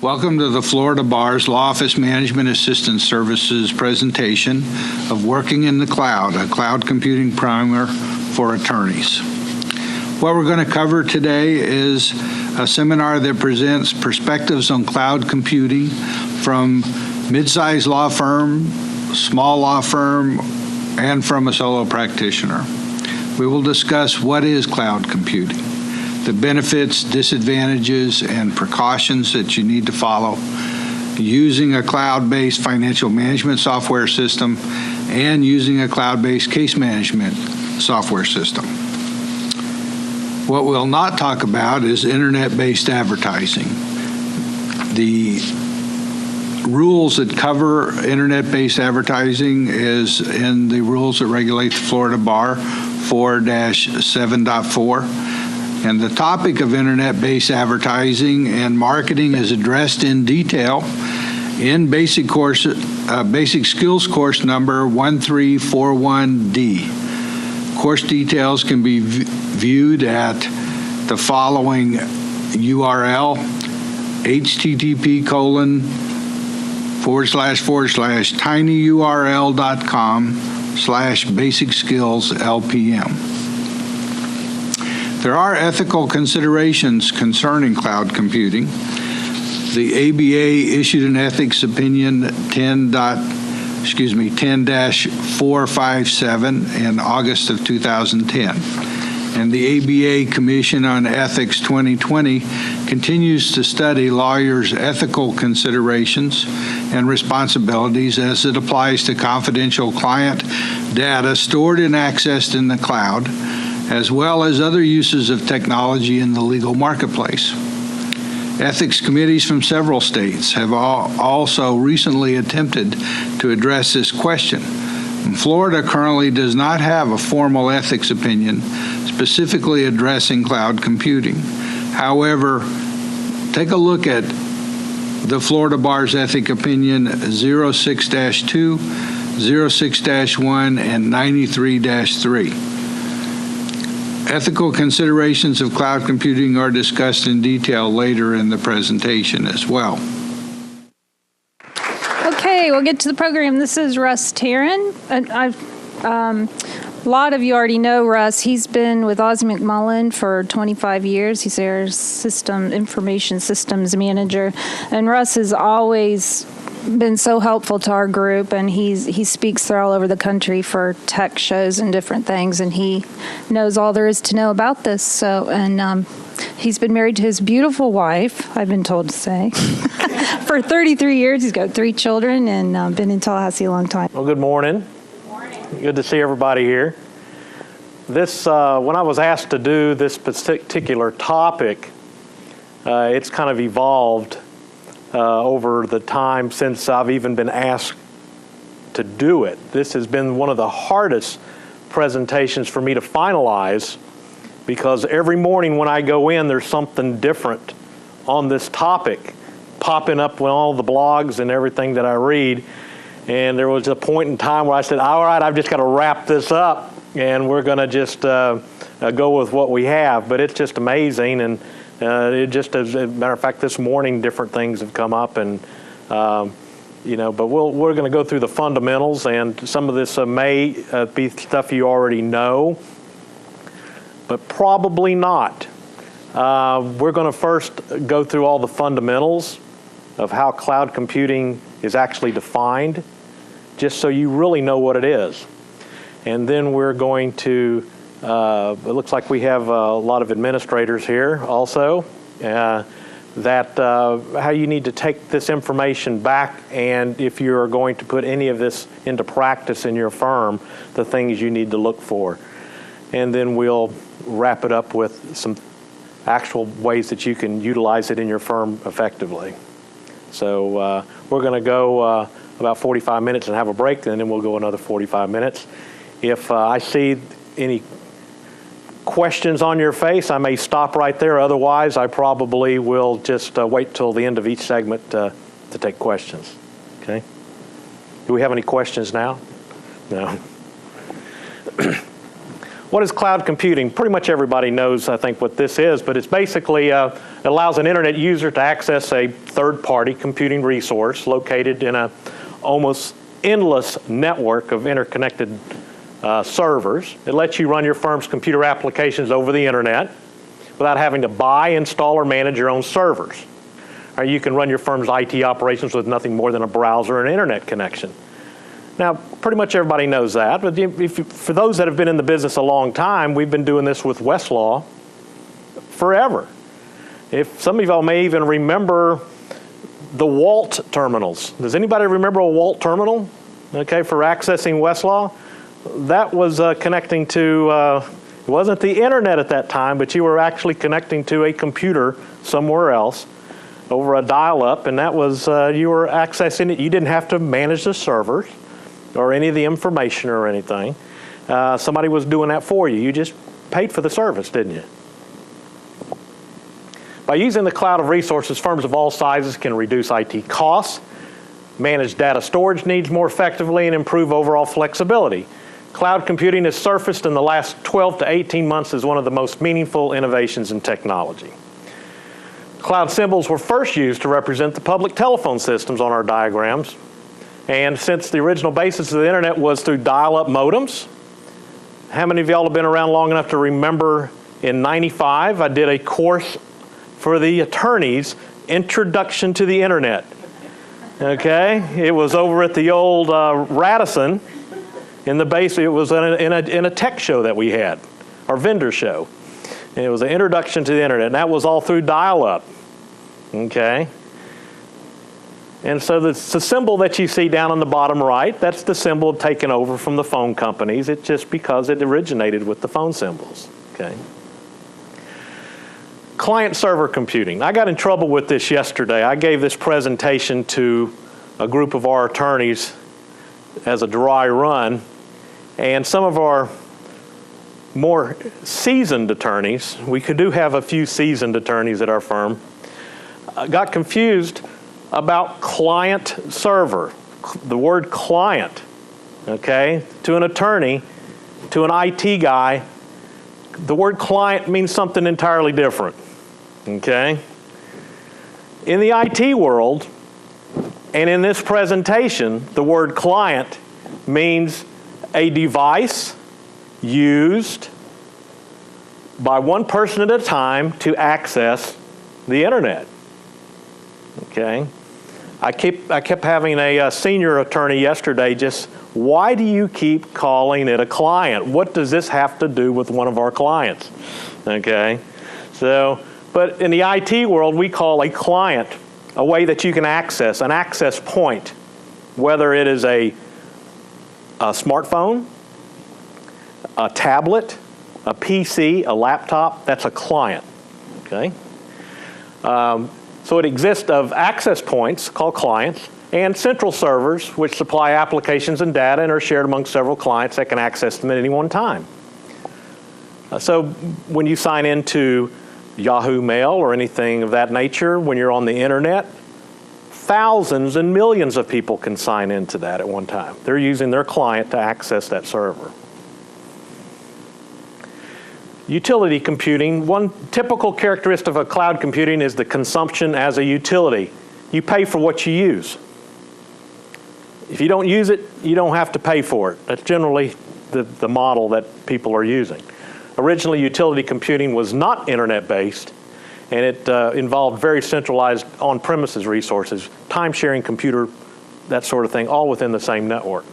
Welcome to the Florida Bar's Law Office Management Assistance Services presentation of Working in the Cloud, a cloud computing primer for attorneys. What we're going to cover today is a seminar that presents perspectives on cloud computing from mid-sized law firm, small law firm, and from a solo practitioner. We will discuss what is cloud computing, the benefits, disadvantages, and precautions that you need to follow using a cloud-based financial management software system and using a cloud-based case management software system. What we'll not talk about is internet-based advertising. The rules that cover internet-based advertising is in the rules that regulate the Florida Bar 4-7.4. And the topic of internet-based advertising and marketing is addressed in detail in basic skills course number 1341D. Course details can be viewed at the following URL, http://tinyurl.com/basic-skills-LPM. There are ethical considerations concerning cloud computing. The ABA issued an ethics opinion 10-457 in August of 2010. And the ABA Commission on Ethics 2020 continues to study lawyers' ethical considerations and responsibilities as it applies to confidential client data stored and accessed in the cloud, as well as other uses of technology in the legal marketplace. Ethics committees from several states have also recently attempted to address this question. Florida currently does not have a formal ethics opinion specifically addressing cloud computing. However, take a look at the Florida Bar's Ethic Opinion 06-2, 06-1, and 93-3. Ethical considerations of cloud computing are discussed in detail later in the presentation as well. Okay, we'll get to the program. This is Russ Tarrant. A lot of you already know Russ. He's been with Oz McMullen for 25 years. He's their information systems manager. And Russ has always been so helpful to our group, and he speaks all over the country for tech shows and different things, and he knows all there is to know about this. So, and he's been married to his beautiful wife, I've been told to say, for 33 years. He's got 3 children and been in Tallahassee a long time. Well, good morning. Good morning. Good to see everybody here. This, when I was asked to do this particular topic, it's kind of evolved over the time since I've even been asked to do it. This has been one of the hardest presentations for me to finalize, because every morning when I go in, there's something different on this topic popping up with all the blogs and everything that I read. And there was a point in time where I said, all right, I've just got to wrap this up, and we're going to just go with what we have. But it's just amazing. And it just, as a matter of fact, this morning different things have come up, and but we're going to go through the fundamentals, and some of this may be stuff you already know, but probably not. We're going to first go through all the fundamentals of how cloud computing is actually defined, just so you really know what it is. And then we're going to it looks like we have a lot of administrators here also, how you need to take this information back, and if you're going to put any of this into practice in your firm, the things you need to look for. And then we'll wrap it up with some actual ways that you can utilize it in your firm effectively. So we're going to go about 45 minutes and have a break, and then we'll go another 45 minutes. If I see any questions on your face, I may stop right there. Otherwise, I probably will just wait till the end of each segment to take questions. Okay? Do we have any questions now? No. What is cloud computing? Pretty much everybody knows, I think, what this is, but it's basically it allows an internet user to access a third-party computing resource located in an almost endless network of interconnected servers. It lets you run your firm's computer applications over the internet without having to buy, install, or manage your own servers. Or you can run your firm's IT operations with nothing more than a browser and internet connection. Now, pretty much everybody knows that, but for those that have been in the business a long time, we've been doing this with Westlaw forever. If some of y'all may even remember the Walt terminals. Does anybody remember a Walt terminal? Okay, for accessing Westlaw? That was connecting to, it wasn't the internet at that time, but you were actually connecting to a computer somewhere else over a dial-up, and that was, you were accessing it. You didn't have to manage the servers or any of the information or anything. Somebody was doing that for you. You just paid for the service, didn't you? By using the cloud of resources, firms of all sizes can reduce IT costs, manage data storage needs more effectively, and improve overall flexibility. Cloud computing has surfaced in the last 12 to 18 months as one of the most meaningful innovations in technology. Cloud symbols were first used to represent the public telephone systems on our diagrams. And since the original basis of the internet was through dial-up modems, how many of y'all have been around long enough to remember in '95 I did a course for the attorneys, Introduction to the Internet. Okay, it was over at the old Radisson in the base. It was in a tech show that we had, our vendor show. And it was an introduction to the internet, and that was all through dial-up. Okay. And so the symbol that you see down on the bottom right, that's the symbol taken over from the phone companies. It's just because it originated with the phone symbols. Okay. Client-server computing. I got in trouble with this yesterday. I gave this presentation to a group of our attorneys as a dry run, and some of our more seasoned attorneys, we do have a few seasoned attorneys at our firm, got confused about client-server. The word client, okay, to an attorney, to an IT guy, the word client means something entirely different, okay? In the IT world, and in this presentation, the word client means a device used by one person at a time to access the internet, okay? I kept having a senior attorney yesterday just, why do you keep calling it a client? What does this have to do with one of our clients? Okay, so, but in the IT world, we call a client a way that you can access, an access point, whether it is a smartphone, a tablet, a PC, a laptop, that's a client, okay? So it exists of access points called clients and central servers which supply applications and data and are shared among several clients that can access them at any one time. So when you sign into Yahoo Mail or anything of that nature, when you're on the internet, thousands and millions of people can sign into that at one time. They're using their client to access that server. Utility computing, one typical characteristic of cloud computing is the consumption as a utility. You pay for what you use. If you don't use it, you don't have to pay for it. That's generally the model that people are using. Originally, utility computing was not internet-based, and it involved very centralized on-premises resources, time-sharing computer, that sort of thing, all within the same network.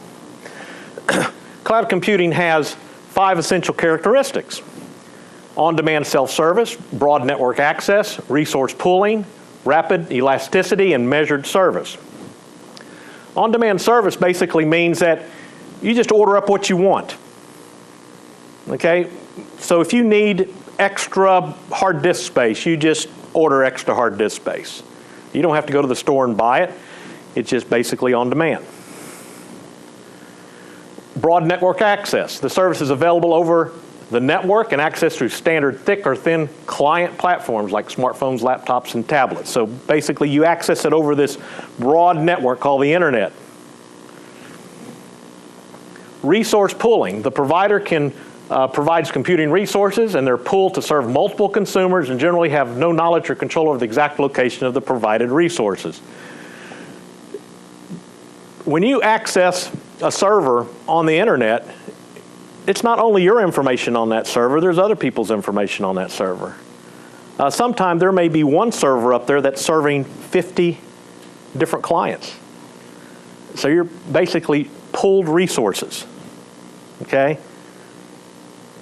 Cloud computing has 5 essential characteristics: on-demand self-service, broad network access, resource pooling, rapid elasticity, and measured service. On-demand service basically means that you just order up what you want. Okay? So if you need extra hard disk space, you just order extra hard disk space. You don't have to go to the store and buy it. It's just basically on demand. Broad network access. The service is available over the network and accessed through standard thick or thin client platforms like smartphones, laptops, and tablets. So basically you access it over this broad network called the internet. Resource pooling. The provider can provides computing resources, and they're pooled to serve multiple consumers and generally have no knowledge or control over the exact location of the provided resources. When you access a server on the internet, it's not only your information on that server, there's other people's information on that server. Sometimes there may be one server up there that's serving 50 different clients. So you're basically pooled resources, okay?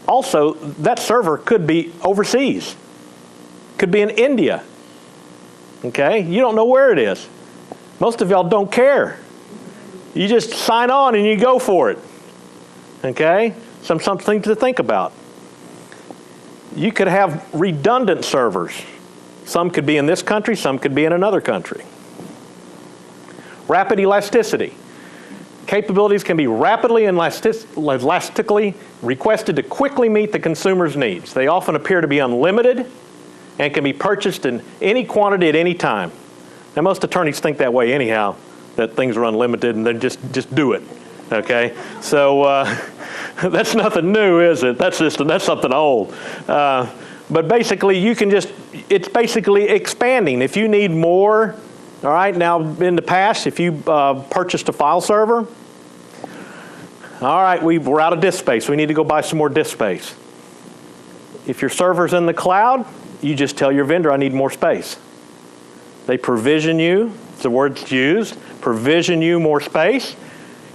Also, that server could be overseas, could be in India, okay? You don't know where it is. Most of y'all don't care. You just sign on and you go for it, okay? Something to think about. You could have redundant servers. Some could be in this country, some could be in another country. Rapid elasticity. Capabilities can be rapidly and elastically requested to quickly meet the consumer's needs. They often appear to be unlimited and can be purchased in any quantity at any time. Now, most attorneys think that way anyhow, that things are unlimited and then just do it, okay? So that's nothing new, is it? That's something old. But basically, it's basically expanding. If you need more, all right, now in the past, if you purchased a file server, all right, we're out of disk space. We need to go buy some more disk space. If your server's in the cloud, you just tell your vendor, I need more space. They provision you, it's the word used, provision you more space,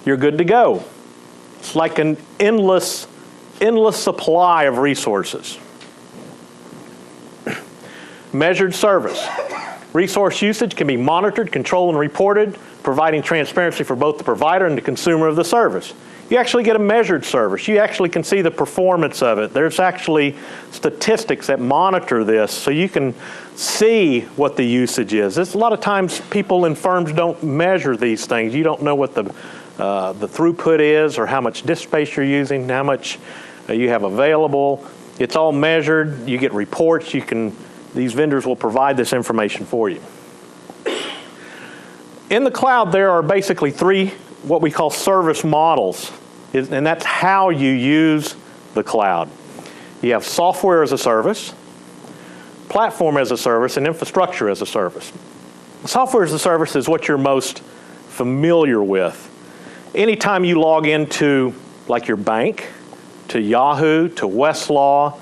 you're good to go. It's like an endless supply of resources. Measured service. Resource usage can be monitored, controlled, and reported, providing transparency for both the provider and the consumer of the service. You actually get a measured service. You actually can see the performance of it. There's actually statistics that monitor this, so you can see what the usage is. There's a lot of times people in firms don't measure these things. You don't know what the throughput is, or how much disk space you're using, how much you have available. It's all measured. You get reports. These vendors will provide this information for you. In the cloud, there are basically three what we call service models, and that's how you use the cloud. You have software as a service, platform as a service, and infrastructure as a service. Software as a service is what you're most familiar with. Anytime you log into, like, your bank, to Yahoo, to Westlaw,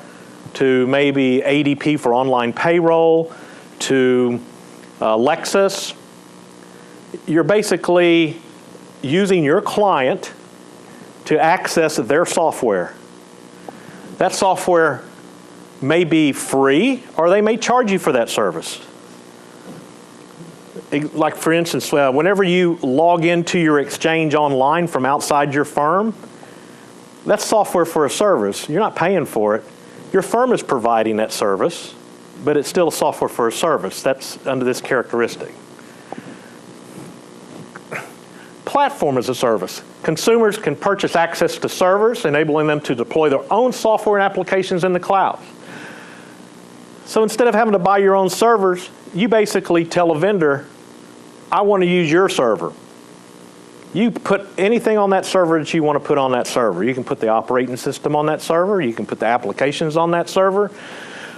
to maybe ADP for online payroll, to Lexus, you're basically using your client to access their software. That software may be free, or they may charge you for that service. Like, for instance, whenever you log into your exchange online from outside your firm, that's software for a service. You're not paying for it. Your firm is providing that service, but it's still software for a service. That's under this characteristic. Platform as a service. Consumers can purchase access to servers, enabling them to deploy their own software and applications in the cloud. So instead of having to buy your own servers, you basically tell a vendor, I want to use your server. You put anything on that server that you want to put on that server. You can put the operating system on that server. You can put the applications on that server.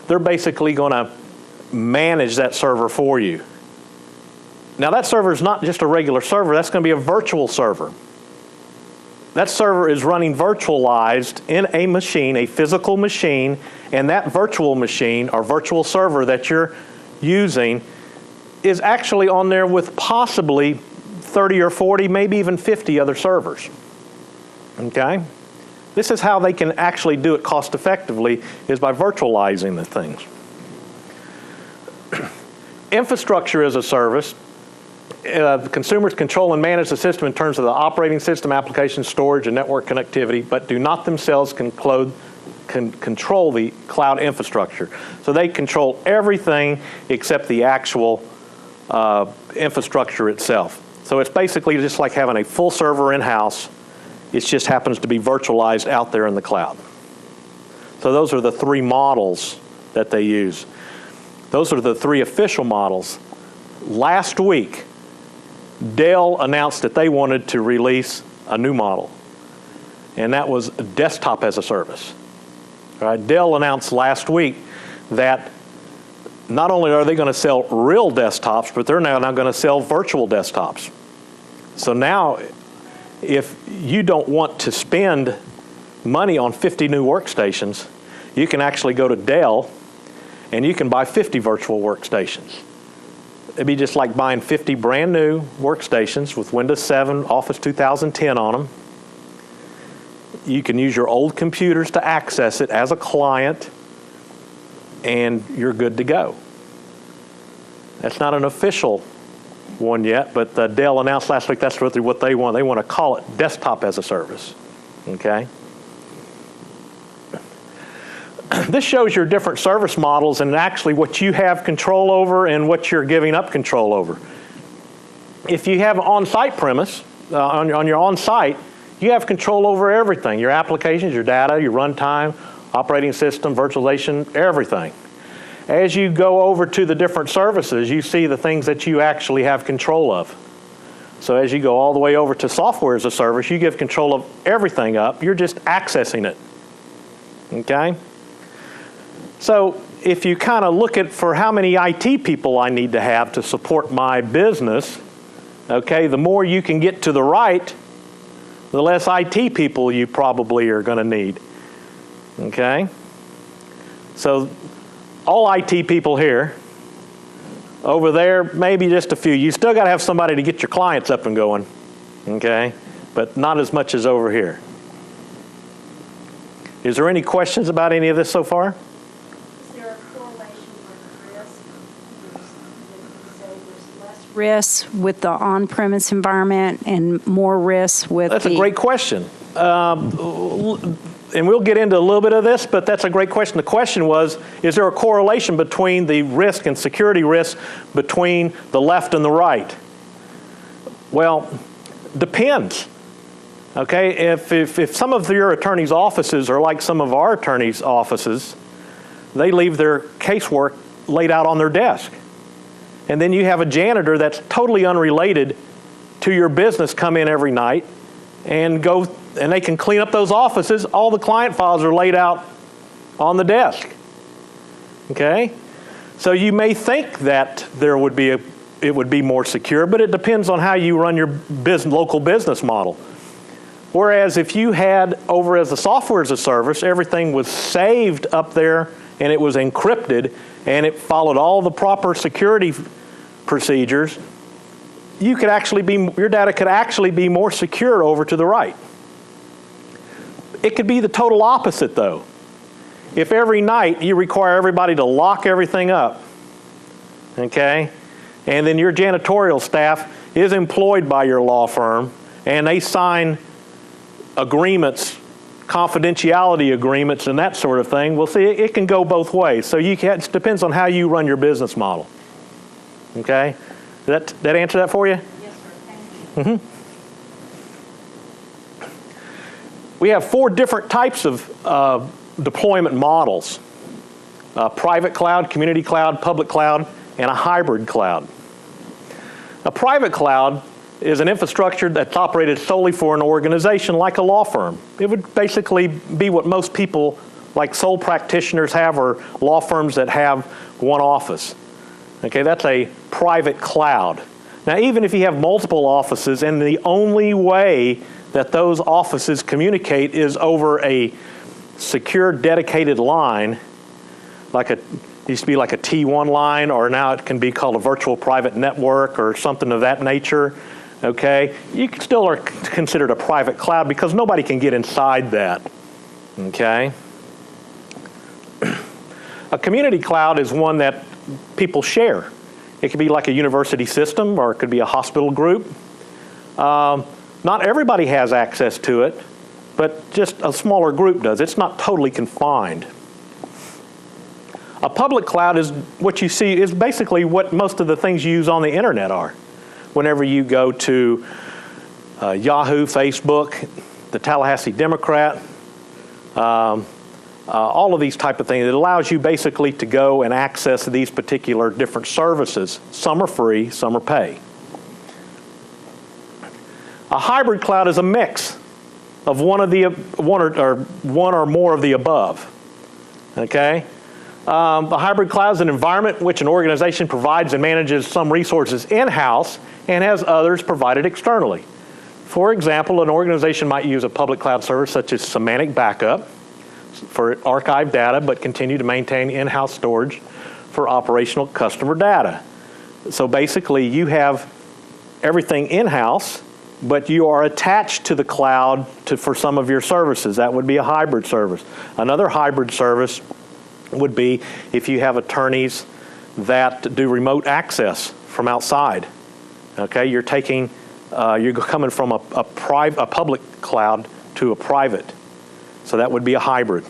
They're basically going to manage that server for you. Now, that server is not just a regular server. That's going to be a virtual server. That server is running virtualized in a machine, a physical machine, and that virtual machine or virtual server that you're using is actually on there with possibly 30 or 40, maybe even 50 other servers. Okay? This is how they can actually do it cost effectively, is by virtualizing the things. Infrastructure as a service. Consumers control and manage the system in terms of the operating system, application, storage, and network connectivity, but do not themselves control the cloud infrastructure. So they control everything except the actual infrastructure itself. So it's basically just like having a full server in-house. It just happens to be virtualized out there in the cloud. So those are the three models that they use. Those are the three official models. Last week, Dell announced that they wanted to release a new model. and that was desktop as a service. All right, Dell announced last week that not only are they going to sell real desktops, but they're now going to sell virtual desktops. So now, if you don't want to spend money on 50 new workstations, you can actually go to Dell and you can buy 50 virtual workstations. It'd be just like buying 50 brand new workstations with Windows 7, Office 2010 on them. You can use your old computers to access it as a client, and you're good to go. That's not an official one yet, but Dell announced last week that's what they want. They want to call it desktop as a service, okay? This shows your different service models and actually what you have control over and what you're giving up control over. If you have an on-site premise, on your on-site, you have control over everything, your applications, your data, your runtime, operating system, virtualization, everything. As you go over to the different services, you see the things that you actually have control of. So as you go all the way over to software as a service, you give control of everything up. You're just accessing it, okay? So if you kind of look at for how many IT people I need to have to support my business, okay, the more you can get to the right, the less IT people you probably are going to need, okay? So all IT people here, over there, maybe just a few. You still got to have somebody to get your clients up and going, okay? But not as much as over here. Is there any questions about any of this so far? Is there a correlation with risk? You say there's less risk with the on-premise environment and more risk with That's a great question. And we'll get into a little bit of this, but that's a great question. The question was, is there a correlation between the risk and security risk between the left and the right? Well, depends. Okay, if some of your attorneys' offices are like some of our attorneys' offices, they leave their casework laid out on their desk. And then you have a janitor that's totally unrelated to your business come in every night and go, and they can clean up those offices. All the client files are laid out on the desk. Okay? So you may think that it would be more secure, but it depends on how you run your local business model. Whereas if you had over as a software as a service, everything was saved up there and it was encrypted and it followed all the proper security procedures, your data could actually be more secure over to the right. It could be the total opposite though. If every night you require everybody to lock everything up, okay, and then your janitorial staff is employed by your law firm and they sign agreements, confidentiality agreements and that sort of thing, well see, it can go both ways. So it depends on how you run your business model. Okay? That answer that for you? Yes, sir. Thank you. Mm-hmm. We have 4 different types of deployment models. Private cloud, community cloud, public cloud, and a hybrid cloud. A private cloud is an infrastructure that's operated solely for an organization like a law firm. It would basically be what most people like sole practitioners have or law firms that have one office. Okay, that's a private cloud. Now, even if you have multiple offices and the only way that those offices communicate is over a secure, dedicated line, used to be like a T1 line, or now it can be called a virtual private network or something of that nature, okay? You still are considered a private cloud because nobody can get inside that, okay? A community cloud is one that people share. It could be like a university system or it could be a hospital group. Not everybody has access to it, but just a smaller group does. It's not totally confined. A public cloud is what you see is basically what most of the things you use on the internet are. Whenever you go to Yahoo, Facebook, the Tallahassee Democrat, all of these type of things, it allows you basically to go and access these particular different services. Some are free, some are pay. A hybrid cloud is a mix. of one or more of the above. Okay? A hybrid cloud is an environment in which an organization provides and manages some resources in-house and has others provided externally. For example, an organization might use a public cloud service such as semantic backup for archived data, but continue to maintain in-house storage for operational customer data. So basically, you have everything in-house, but you are attached to the cloud for some of your services. That would be a hybrid service. Another hybrid service would be if you have attorneys that do remote access from outside. Okay, you're coming from a public cloud to a private. So that would be a hybrid.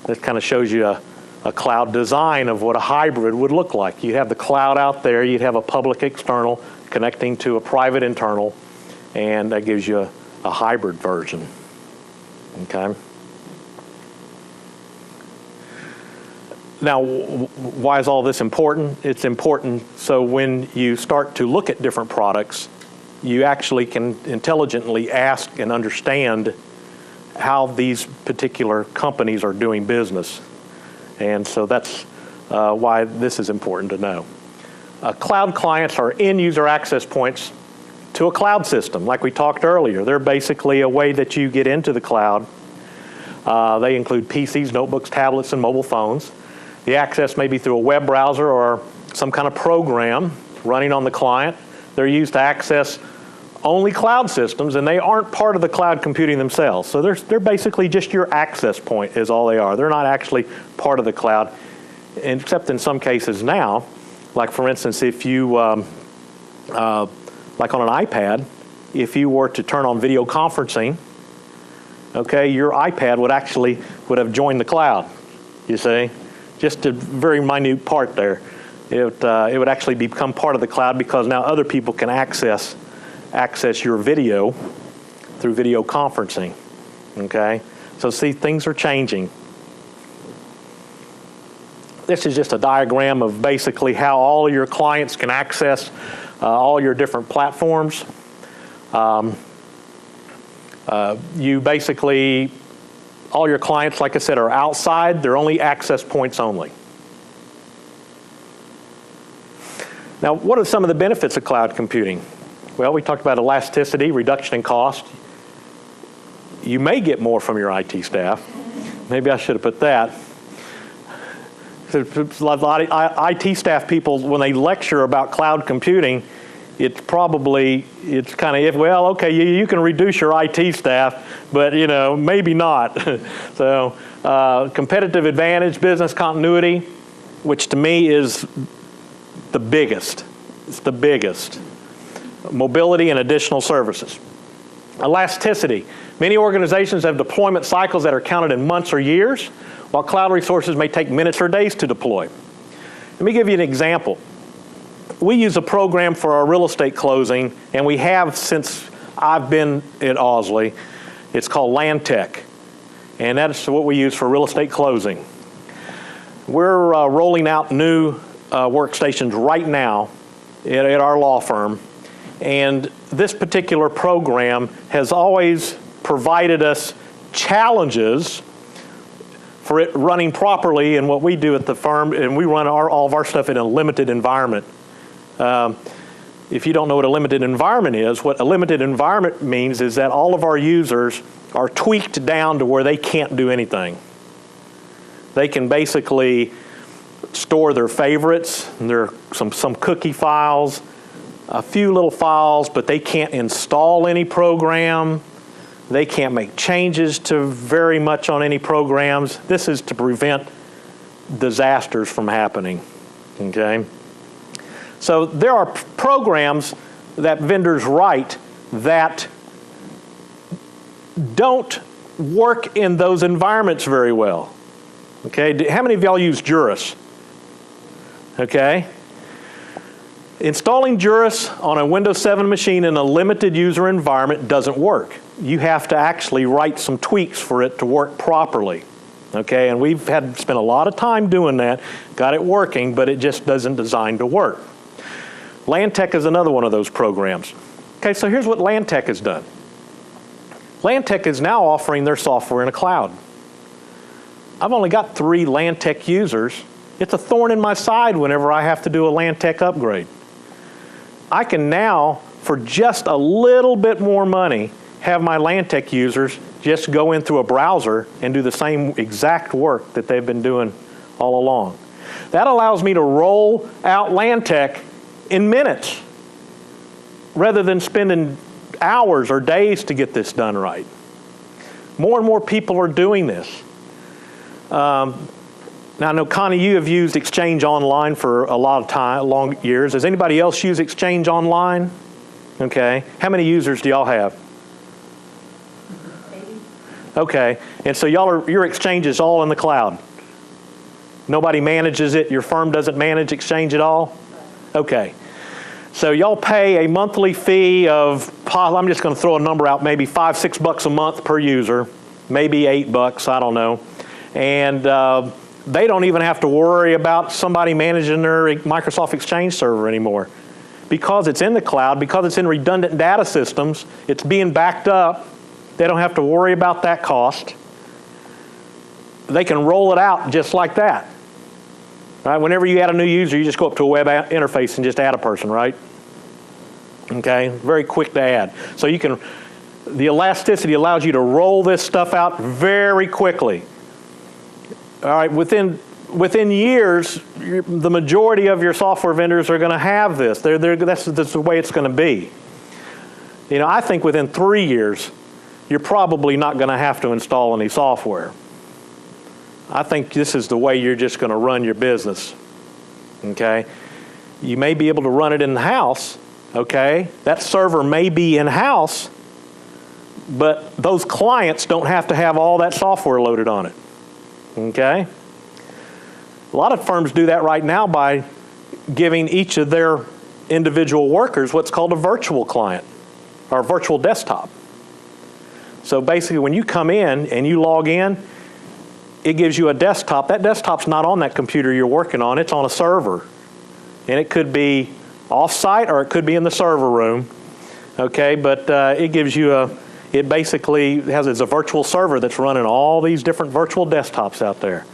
That kind of shows you a cloud design of what a hybrid would look like. You have the cloud out there, you'd have a public external connecting to a private internal, and that gives you a hybrid version. Okay. Now, why is all this important? It's important so when you start to look at different products, you actually can intelligently ask and understand how these particular companies are doing business. And so that's why this is important to know. Cloud clients are end-user access points to a cloud system, like we talked earlier. They're basically a way that you get into the cloud. They include PCs, notebooks, tablets, and mobile phones. The access may be through a web browser or some kind of program running on the client. They're used to access only cloud systems, and they aren't part of the cloud computing themselves. So they're basically just your access point is all they are. They're not actually part of the cloud, except in some cases now. Like for instance, if you, like on an iPad, if you were to turn on video conferencing, okay, your iPad would have joined the cloud, you see? Just a very minute part there. It would actually become part of the cloud because now other people can access your video through video conferencing, okay? So see, things are changing. This is just a diagram of basically how all of your clients can access all your different platforms. You basically, all your clients, like I said, are outside. They're only access points only. Now, what are some of the benefits of cloud computing? Well, we talked about elasticity, reduction in cost. You may get more from your IT staff. Maybe I should have put that. A lot of IT staff people, when they lecture about cloud computing, it's kind of, well, okay, you can reduce your IT staff, but maybe not. So competitive advantage, business continuity, which to me is the biggest. It's the biggest. Mobility and additional services. Elasticity. Many organizations have deployment cycles that are counted in months or years, while cloud resources may take minutes or days to deploy. Let me give you an example. We use a program for our real estate closing, and we have since I've been at Ausley. It's called LandTech, and that's what we use for real estate closing. We're rolling out new workstations right now at our law firm, and this particular program has always provided us challenges for it running properly. And what we do at the firm, and we run all of our stuff in a limited environment. If you don't know what a limited environment is, what a limited environment means is that all of our users are tweaked down to where they can't do anything. They can basically store their favorites, and there are some cookie files, a few little files, but they can't install any program. They can't make changes to very much on any programs. This is to prevent disasters from happening, okay? So there are programs that vendors write that don't work in those environments very well, okay? How many of y'all use Juris? Okay? Installing Juris on a Windows 7 machine in a limited user environment doesn't work. You have to actually write some tweaks for it to work properly. Okay, and we've spent a lot of time doing that, got it working, but it just doesn't design to work. LandTech is another one of those programs. Okay, so here's what LandTech has done. Landtech is now offering their software in a cloud. I've only got 3 Landtech users. It's a thorn in my side whenever I have to do a Landtech upgrade. I can now, for just a little bit more money, have my Landtech users just go in through a browser and do the same exact work that they've been doing all along. That allows me to roll out Landtech in minutes rather than spending hours or days to get this done right. More and more people are doing this. Now, I know, Connie, you have used Exchange Online for a lot of time, long years. Does anybody else use Exchange Online? Okay. How many users do y'all have? 80. Okay. And so your Exchange is all in the cloud. Nobody manages it. Your firm doesn't manage Exchange at all? Okay. So y'all pay a monthly fee of, I'm just going to throw a number out, maybe $5, $6 a month per user, maybe $8, I don't know. And they don't even have to worry about somebody managing their Microsoft Exchange server anymore. Because it's in the cloud, because it's in redundant data systems, it's being backed up. They don't have to worry about that cost. They can roll it out just like that. Right? Whenever you add a new user, you just go up to a web interface and just add a person, right? Okay, very quick to add. So you can, the elasticity allows you to roll this stuff out very quickly. All right, within years, the majority of your software vendors are going to have this. That's the way it's going to be. You know, I think within 3 years, you're probably not going to have to install any software. I think this is the way you're just going to run your business, okay? You may be able to run it in-house, okay? That server may be in-house, but those clients don't have to have all that software loaded on it, okay? A lot of firms do that right now by giving each of their individual workers what's called a virtual client or a virtual desktop. So basically when you come in and you log in, it gives you a desktop. That desktop's not on that computer you're working on, it's on a server. And it could be off-site or it could be in the server room, okay? But it gives you it basically it's a virtual server that's running all these different virtual desktops out there.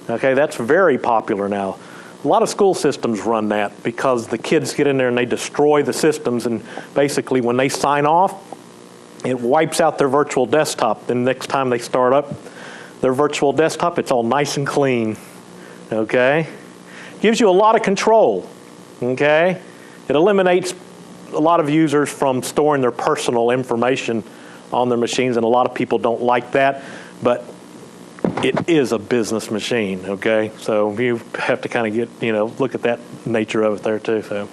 Okay, that's very popular now. A lot of school systems run that because the kids get in there and they destroy the systems, and basically when they sign off, it wipes out their virtual desktop. Then next time they start up their virtual desktop, it's all nice and clean, okay? Gives you a lot of control, okay? It eliminates a lot of users from storing their personal information on their machines, and a lot of people don't like that, but it is a business machine, okay? So you have to kind of get, look at that nature of it there too. So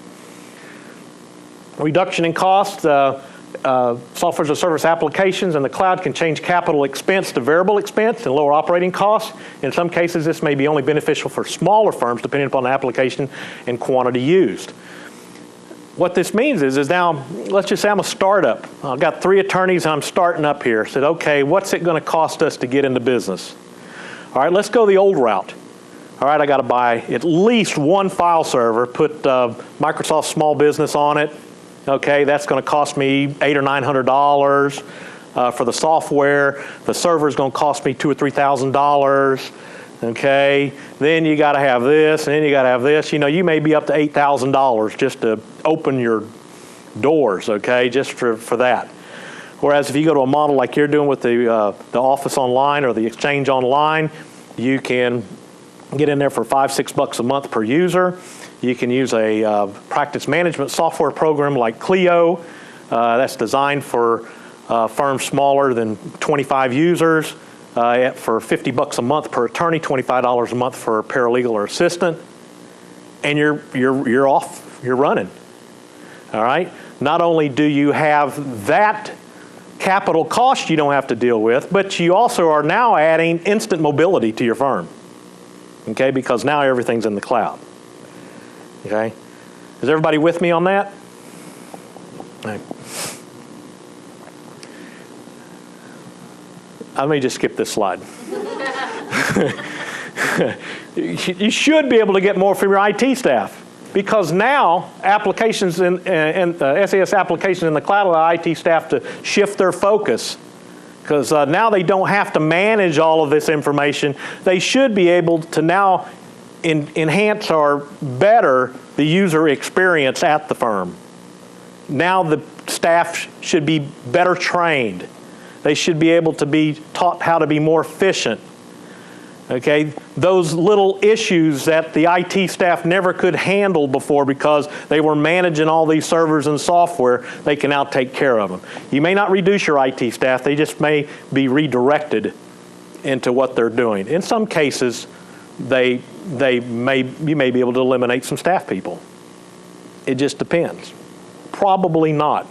reduction in cost, software as a service applications in the cloud can change capital expense to variable expense and lower operating costs. In some cases, this may be only beneficial for smaller firms depending upon the application and quantity used. What this means is now, let's just say I'm a startup. I've got 3 attorneys and I'm starting up here. I said, okay, what's it going to cost us to get into business? All right, let's go the old route. All right, I got to buy at least 1 file server, put Microsoft Small Business on it. Okay, that's going to cost me $800 or $900 for the software. The server is going to cost me $2,000 or $3,000. Okay, then you got to have this, and then you got to have this. You may be up to $8,000 just to open your doors. Okay, just for that. Whereas if you go to a model like you're doing with the Office Online or the Exchange Online, you can get in there for $5, $6 a month per user. You can use a practice management software program like Clio. That's designed for firms smaller than 25 users for $50 a month per attorney, $25 a month for a paralegal or assistant, and you're off, you're running. All right. Not only do you have that capital cost you don't have to deal with, but you also are now adding instant mobility to your firm. Okay, because now everything's in the cloud. Okay, is everybody with me on that? Right. Let me just skip this slide. You should be able to get more from your IT staff, because now applications and SAS applications in the cloud allow IT staff to shift their focus because now they don't have to manage all of this information. They should be able to now enhance or better the user experience at the firm. Now the staff should be better trained. They should be able to be taught how to be more efficient. Okay, those little issues that the IT staff never could handle before because they were managing all these servers and software, they can now take care of them. You may not reduce your IT staff, they just may be redirected into what they're doing. In some cases, you may be able to eliminate some staff people. It just depends. Probably not.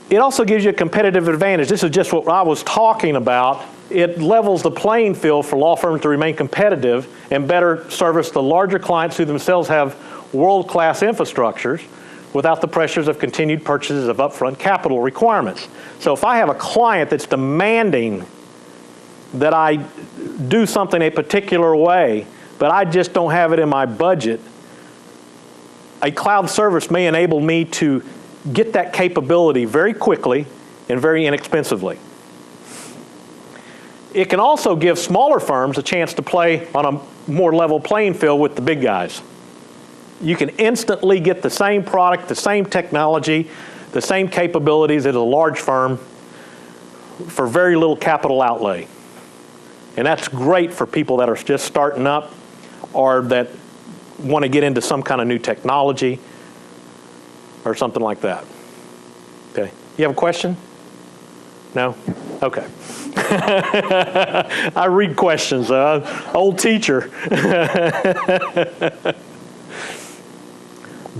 It also gives you a competitive advantage. This is just what I was talking about. It levels the playing field for law firms to remain competitive and better service the larger clients who themselves have world-class infrastructures without the pressures of continued purchases of upfront capital requirements. So if I have a client that's demanding that I do something a particular way, but I just don't have it in my budget, a cloud service may enable me to get that capability very quickly and very inexpensively. It can also give smaller firms a chance to play on a more level playing field with the big guys. You can instantly get the same product, the same technology, the same capabilities as a large firm for very little capital outlay. And that's great for people that are just starting up or that want to get into some kind of new technology or something like that. Okay. You have a question? No? Okay. I read questions. Old teacher.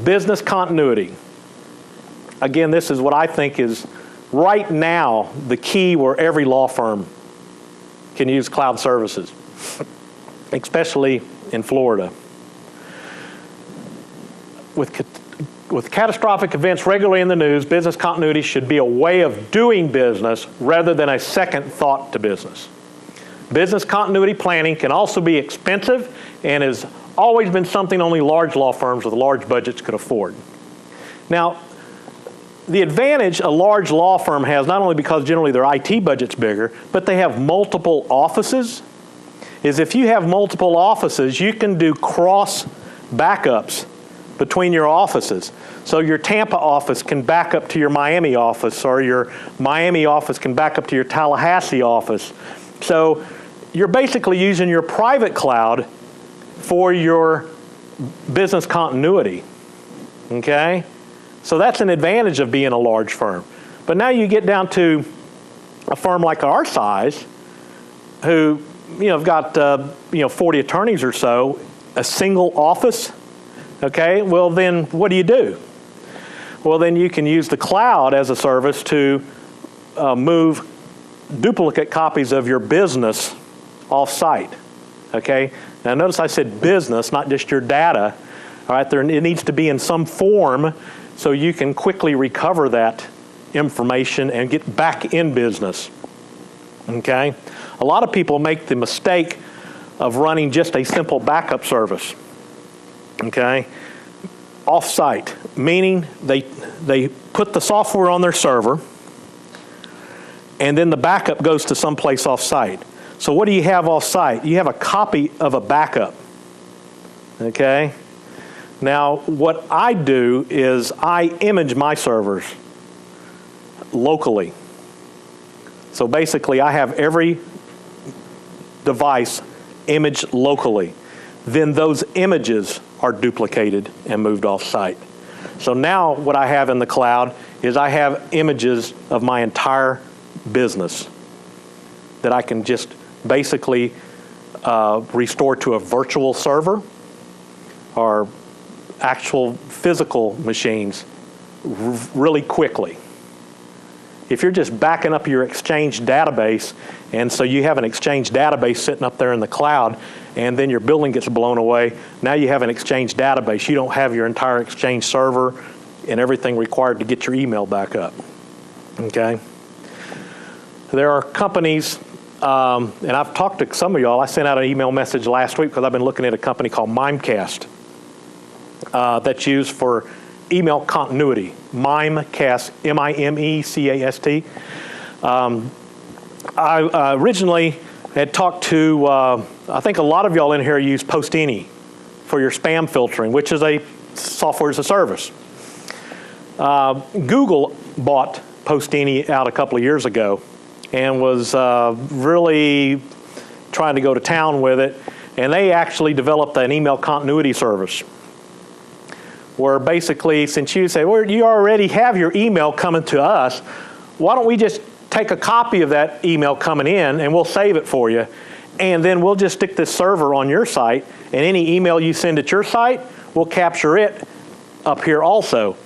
Business continuity. Again, this is what I think is right now the key where every law firm can use cloud services, especially in Florida. With catastrophic events regularly in the news, business continuity should be a way of doing business rather than a second thought to business. Business continuity planning can also be expensive and has always been something only large law firms with large budgets could afford. Now, the advantage a large law firm has, not only because generally their IT budget's bigger, but they have multiple offices, is if you have multiple offices, you can do cross backups between your offices. So your Tampa office can back up to your Miami office, or your Miami office can back up to your Tallahassee office. So you're basically using your private cloud for your business continuity, okay? So that's an advantage of being a large firm. But now you get down to a firm like our size, who have got 40 attorneys or so, a single office. Okay, well then what do? Well, then you can use the cloud as a service to move duplicate copies of your business off-site. Okay, now notice I said business, not just your data. All right, it needs to be in some form so you can quickly recover that information and get back in business. Okay, a lot of people make the mistake of running just a simple backup service. Okay, off-site, meaning they put the software on their server and then the backup goes to someplace off-site. So what do you have off-site? You have a copy of a backup. Okay, now what I do is I image my servers locally. So basically I have every device imaged locally. Then those images are duplicated and moved off-site. So now what I have in the cloud is I have images of my entire business that I can just basically restore to a virtual server or actual physical machines really quickly. If you're just backing up your Exchange database, and so you have an Exchange database sitting up there in the cloud, and then your building gets blown away, now you have an Exchange database. You don't have your entire Exchange server and everything required to get your email back up. Okay? There are companies, and I've talked to some of y'all. I sent out an email message last week because I've been looking at a company called Mimecast that's used for email continuity, Mimecast, M-I-M-E-C-A-S-T. I originally had talked to, I think a lot of y'all in here use Postini for your spam filtering, which is a software as a service. Google bought Postini out a couple of years ago and was really trying to go to town with it. And they actually developed an email continuity service where basically, since you say, well, you already have your email coming to us, why don't we just take a copy of that email coming in and we'll save it for you. And then we'll just stick this server on your site, and any email you send at your site, we'll capture it up here also.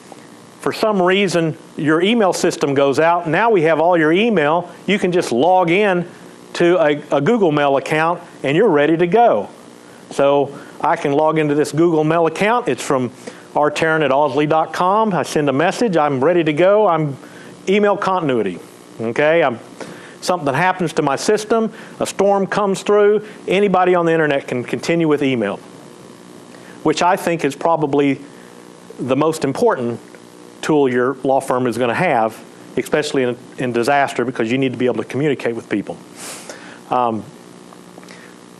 For some reason, your email system goes out. Now we have all your email. You can just log in to a Google Mail account, and you're ready to go. So I can log into this Google Mail account. It's from rtaryn@ausley.com. I send a message. I'm ready to go. I'm email continuity. Okay, something happens to my system, a storm comes through, anybody on the internet can continue with email, which I think is probably the most important tool your law firm is going to have, especially in disaster, because you need to be able to communicate with people.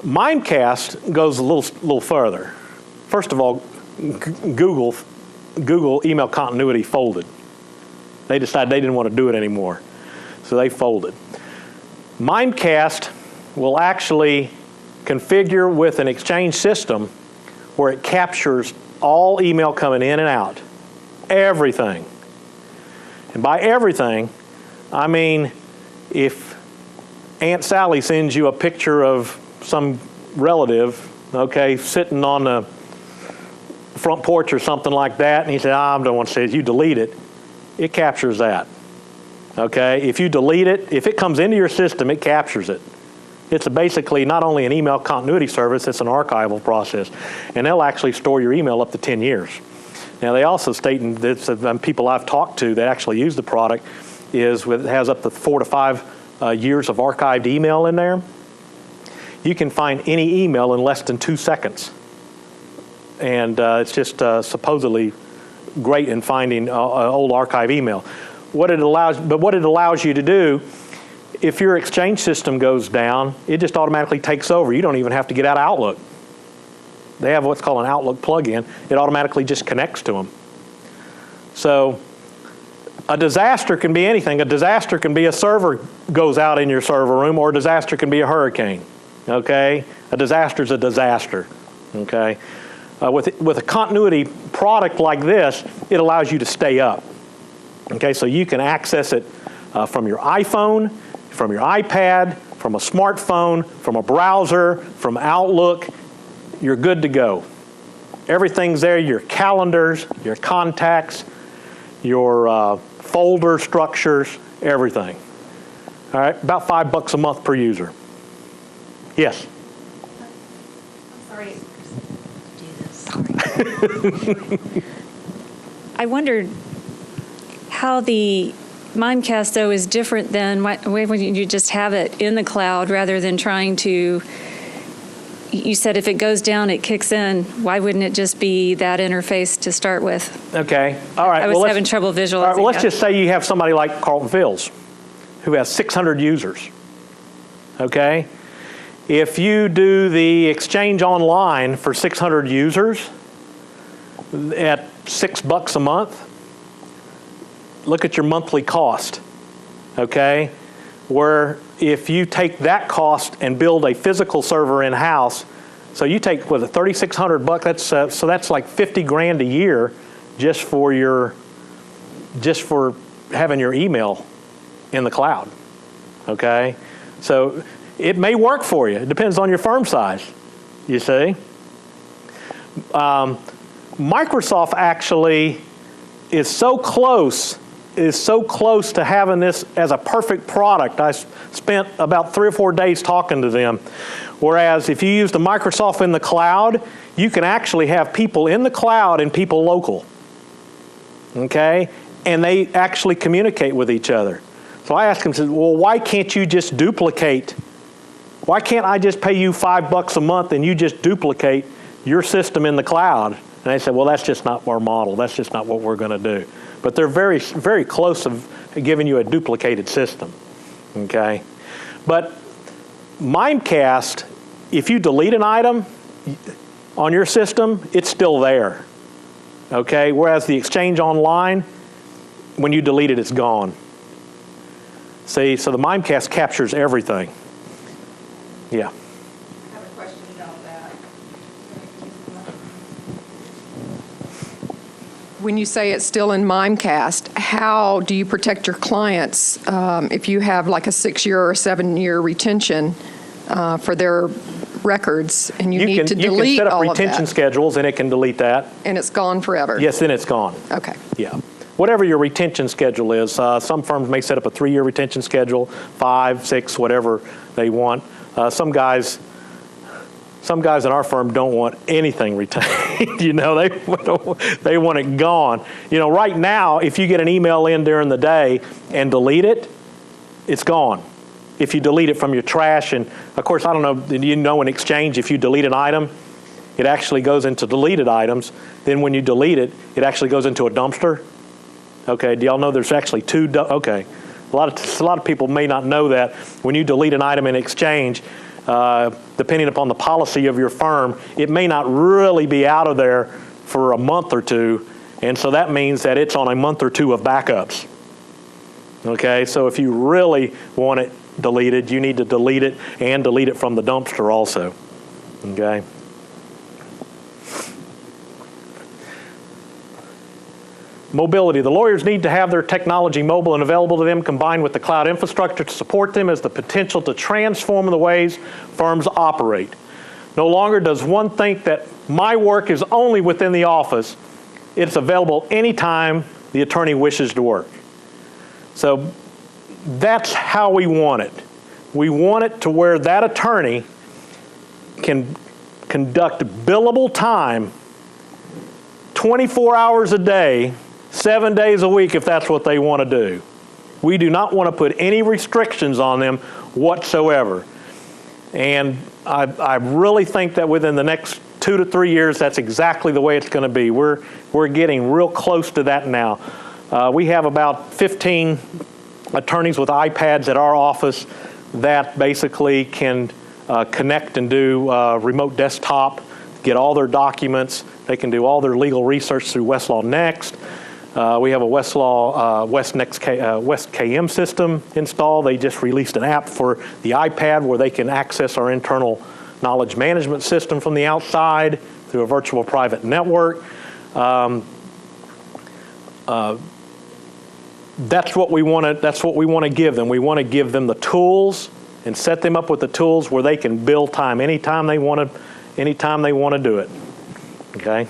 Mimecast goes a little further. First of all, Google email continuity folded. They decided they didn't want to do it anymore, so they folded. Mimecast will actually configure with an Exchange system where it captures all email coming in and out, everything. And by everything, I mean if Aunt Sally sends you a picture of some relative, okay, sitting on the front porch or something like that, and you say, I don't want to say it, you delete it, it captures that. Okay, if you delete it, if it comes into your system, it captures it. It's basically not only an email continuity service, it's an archival process. And they'll actually store your email up to 10 years. Now they also state, and people I've talked to that actually use the product, it has up to 4 to 5 years of archived email in there. You can find any email in less than 2 seconds. And it's just supposedly great in finding old archive email. What it allows you to do, if your Exchange system goes down, it just automatically takes over. You don't even have to get out of Outlook. They have what's called an Outlook plug-in. It automatically just connects to them. So a disaster can be anything. A disaster can be a server goes out in your server room, or a disaster can be a hurricane. Okay? A disaster is a disaster. Okay? With a continuity product like this, it allows you to stay up. Okay, so you can access it from your iPhone, from your iPad, from a smartphone, from a browser, from Outlook. You're good to go. Everything's there, your calendars, your contacts, your folder structures, everything. All right, about $5 a month per user. Yes? Sorry. Sorry. I wondered how the Mimecast, though, is different than when you just have it in the cloud rather than trying to, you said if it goes down, it kicks in. Why wouldn't it just be that interface to start with? Okay, all right. I was having trouble visualizing. All right, well, let's just say you have somebody like Carlton Fields who has 600 users, okay? If you do the Exchange Online for 600 users at $6 a month, look at your monthly cost, okay? Where if you take that cost and build a physical server in-house, so you take, what, $3,600, that's so that's like 50 grand a year just for having your email in the cloud, okay? So it may work for you. It depends on your firm size, you see. Microsoft actually is so close to having this as a perfect product. I spent about 3 or 4 days talking to them. Whereas if you use the Microsoft in the cloud, you can actually have people in the cloud and people local, okay? And they actually communicate with each other. So I asked him, well, why can't you just duplicate? Why can't I just pay you $5 a month and you just duplicate your system in the cloud? And And they said, well, that's just not our model. That's just not what we're going to do. But they're very, very close of giving you a duplicated system, okay? But Mimecast, if you delete an item on your system, it's still there, okay? Whereas the Exchange Online, when you delete it, it's gone. See, so the Mimecast captures everything. Yeah. I have a question about that. When you say it's still in Mimecast, how do you protect your clients if you have like a 6-year or 7-year retention for their records and you need to delete all of that? You can set up retention schedules and it can delete that. And it's gone forever? Yes, then it's gone. Okay. Yeah. Whatever your retention schedule is, some firms may set up a 3-year retention schedule, 5, 6, whatever they want. Some guys in our firm don't want anything retained. You know, they want it gone. You know, right now, if you get an email in during the day and delete it, it's gone. If you delete it from your trash, and of course, I don't know, you know, in Exchange, if you delete an item, it actually goes into deleted items. Then when you delete it, it actually goes into a dumpster. Okay, do y'all know there's actually two? Okay, a lot of people may not know that when you delete an item in Exchange, depending upon the policy of your firm, it may not really be out of there for a month or two, and so that means that it's on a month or two of backups. Okay, so if you really want it deleted, you need to delete it and delete it from the dumpster also. Okay. Mobility. The lawyers need to have their technology mobile and available to them, combined with the cloud infrastructure to support them, as the potential to transform the ways firms operate. No longer does one think that my work is only within the office. It's available anytime the attorney wishes to work. So that's how we want it. We want it to where that attorney can conduct billable time 24 hours a day, 7 days a week if that's what they want to do. We do not want to put any restrictions on them whatsoever. And I really think that within the next 2 to 3 years, that's exactly the way it's going to be. We're getting real close to that now. We have about 15 attorneys with iPads at our office that basically can connect and do remote desktop, get all their documents. They can do all their legal research through Westlaw Next. We have a Westlaw West KM system installed. They just released an app for the iPad where they can access our internal knowledge management system from the outside through a virtual private network. That's what we want to. That's what we want to give them. We want to give them the tools and set them up with the tools where they can bill time anytime they want to. Anytime they want to do it. Okay.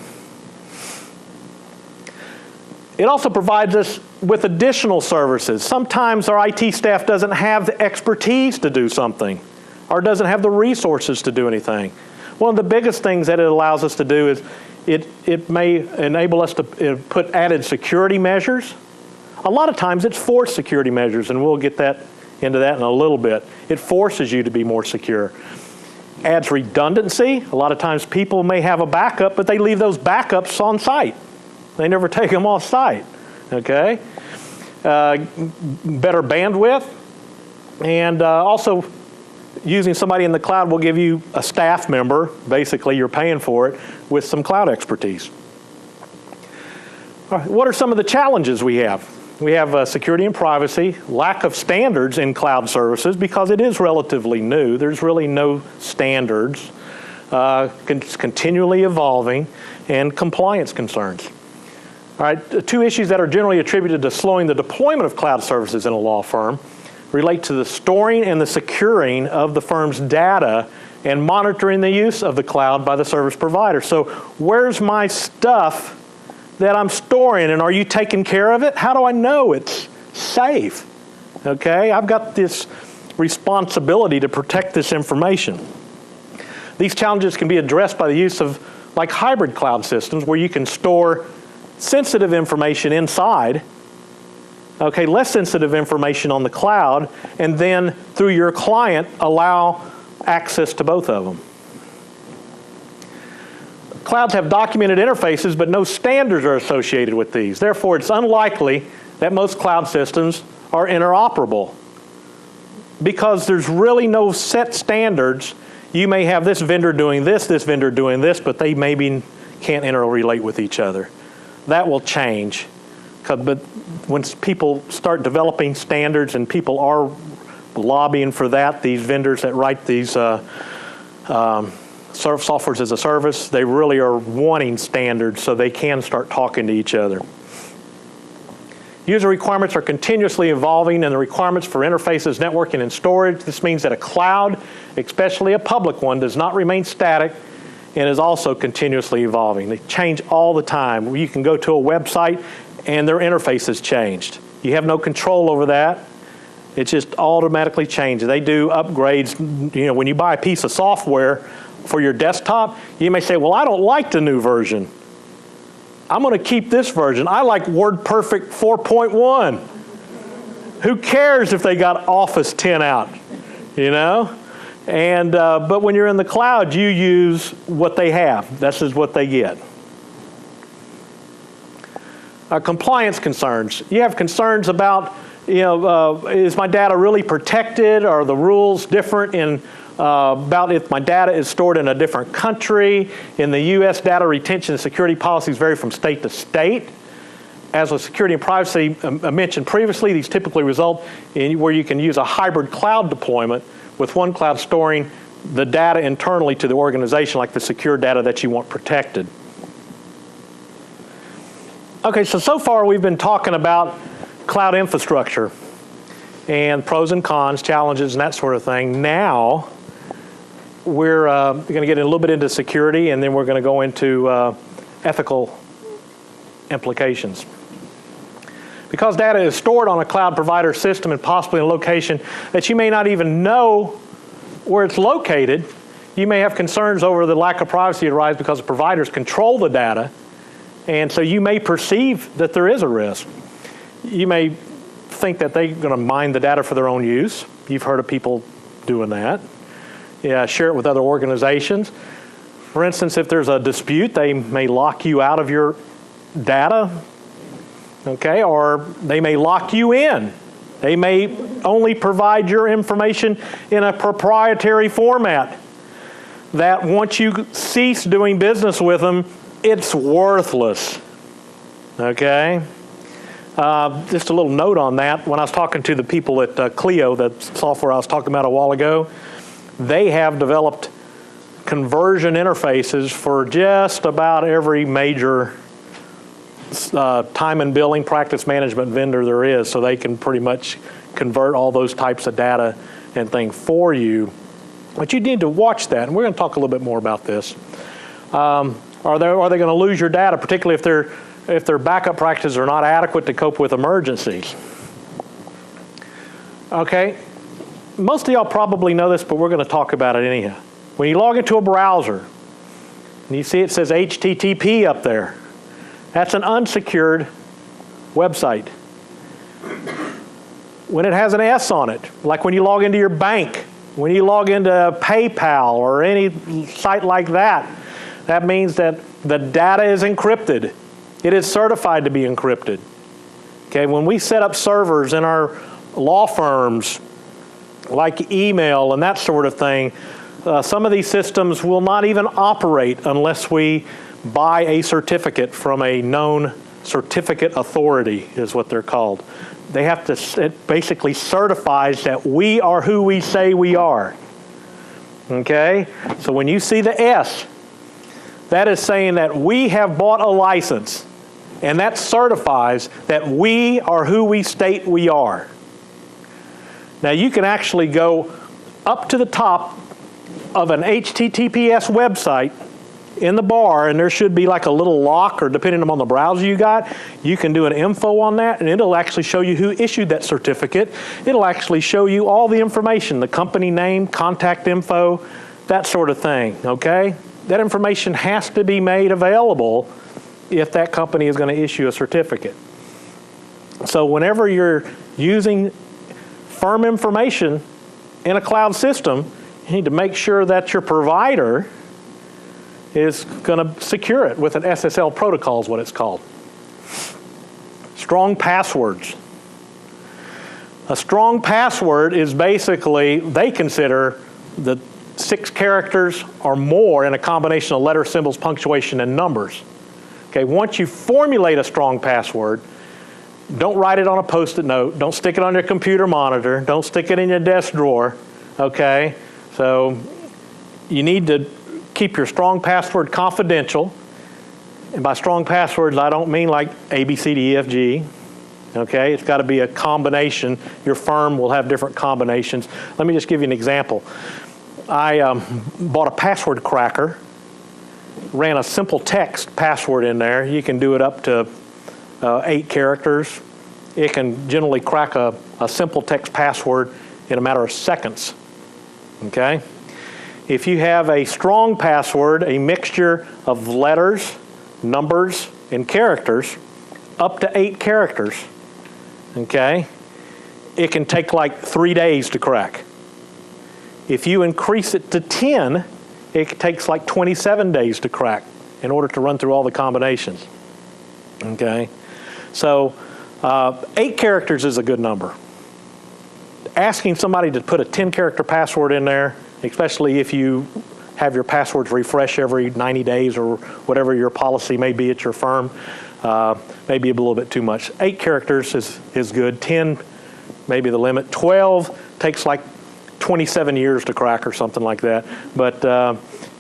It also provides us with additional services. Sometimes our IT staff doesn't have the expertise to do something or doesn't have the resources to do anything. One of the biggest things that it allows us to do is it may enable us to put added security measures. A lot of times it's forced security measures, and we'll get into that in a little bit. It forces you to be more secure. Adds redundancy. A lot of times people may have a backup, but they leave those backups on site. They never take them off site, okay? Better bandwidth, and also using somebody in the cloud will give you a staff member, basically you're paying for it, with some cloud expertise. All right, what are some of the challenges we have? We have security and privacy, lack of standards in cloud services because it is relatively new. There's really no standards, continually evolving, and compliance concerns. All right, 2 issues that are generally attributed to slowing the deployment of cloud services in a law firm relate to the storing and the securing of the firm's data and monitoring the use of the cloud by the service provider. So where's my stuff that I'm storing, and are you taking care of it? How do I know it's safe? Okay, I've got this responsibility to protect this information. These challenges can be addressed by the use of like hybrid cloud systems where you can store sensitive information inside, okay, less sensitive information on the cloud, and then through your client allow access to both of them. Clouds have documented interfaces, but no standards are associated with these. Therefore, it's unlikely that most cloud systems are interoperable because there's really no set standards. You may have this vendor doing this vendor doing this, but they maybe can't interrelate with each other. That will change. But when people start developing standards and people are lobbying for that, these vendors that write these softwares as a service, they really are wanting standards so they can start talking to each other. User requirements are continuously evolving, and the requirements for interfaces, networking, and storage. This means that a cloud, especially a public one, does not remain static and is also continuously evolving. They change all the time. You can go to a website and their interface has changed. You have no control over that. It just automatically changes. They do upgrades. You know, when you buy a piece of software for your desktop, you may say, well, I don't like the new version. I'm going to keep this version. I like WordPerfect 4.1. Who cares if they got Office 10 out, you know? And, but when you're in the cloud, you use what they have. This is what they get. Compliance concerns. You have concerns about, you know, is my data really protected? Are the rules different in about if my data is stored in a different country? In the U.S., data retention and security policies vary from state to state. As with security and privacy mentioned previously, these typically result in where you can use a hybrid cloud deployment with one cloud storing the data internally to the organization, like the secure data that you want protected. Okay, so far we've been talking about cloud infrastructure and pros and cons, challenges, and that sort of thing. Now, we're going to get a little bit into security, and then we're going to go into ethical implications. Because data is stored on a cloud provider system and possibly in a location that you may not even know where it's located, you may have concerns over the lack of privacy that arises because the providers control the data, and so you may perceive that there is a risk. You may think that they're going to mine the data for their own use. You've heard of people doing that. Yeah, share it with other organizations. For instance, if there's a dispute, they may lock you out of your data, okay, or they may lock you in. They may only provide your information in a proprietary format that once you cease doing business with them, it's worthless, okay? Just a little note on that. When I was talking to the people at Clio, that software I was talking about a while ago, they have developed conversion interfaces for just about every major time and billing practice management vendor there is, so they can pretty much convert all those types of data and things for you. But you need to watch that, and we're going to talk a little bit more about this. Are they going to lose your data, particularly if their backup practices are not adequate to cope with emergencies? Okay, most of y'all probably know this, but we're going to talk about it anyhow. When you log into a browser, and you see it says HTTP up there, that's an unsecured website. When it has an S on it, like when you log into your bank, when you log into PayPal or any site like that, that means that the data is encrypted. It is certified to be encrypted. Okay, when we set up servers in our law firms, like email and that sort of thing, some of these systems will not even operate unless we buy a certificate from a known certificate authority, is what they're called. They have to, it basically certifies that we are who we say we are. Okay? So when you see the S, that is saying that we have bought a license, and that certifies that we are who we state we are. Now you can actually go up to the top of an HTTPS website in the bar, and there should be like a little lock, or depending on the browser you got, you can do an info on that, and it'll actually show you who issued that certificate. It'll actually show you all the information, the company name, contact info, that sort of thing, okay? That information has to be made available if that company is going to issue a certificate. So whenever you're using firm information in a cloud system, you need to make sure that your provider is going to secure it with an SSL protocol is what it's called. Strong passwords. A strong password is basically, they consider the 6 characters or more in a combination of letters, symbols, punctuation, and numbers. Okay, once you formulate a strong password, don't write it on a Post-it note. Don't stick it on your computer monitor. Don't stick it in your desk drawer. Okay, so you need to keep your strong password confidential. And by strong passwords, I don't mean like A, B, C, D, E, F, G. Okay, it's got to be a combination. Your firm will have different combinations. Let me just give you an example. I bought a password cracker, ran a simple text password in there. You can do it up to 8 characters. It can generally crack a simple text password in a matter of seconds. Okay? If you have a strong password, a mixture of letters, numbers, and characters, up to 8 characters, okay, it can take like 3 days to crack. If you increase it to 10, it takes like 27 days to crack in order to run through all the combinations. Okay? So 8 characters is a good number. Asking somebody to put a 10-character password in there, especially if you have your passwords refresh every 90 days or whatever your policy may be at your firm, maybe a little bit too much. 8 characters is good. 10 maybe the limit. 12 takes like 27 years to crack or something like that. But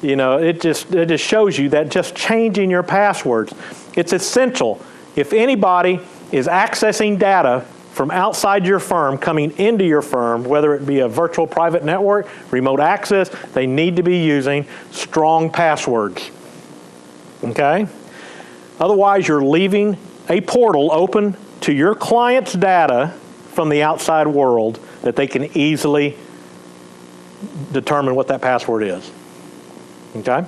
you know, it just shows you that just changing your passwords, it's essential. If anybody is accessing data from outside your firm coming into your firm, whether it be a virtual private network, remote access, they need to be using strong passwords. Okay? Otherwise, you're leaving a portal open to your client's data from the outside world that they can easily determine what that password is. Okay?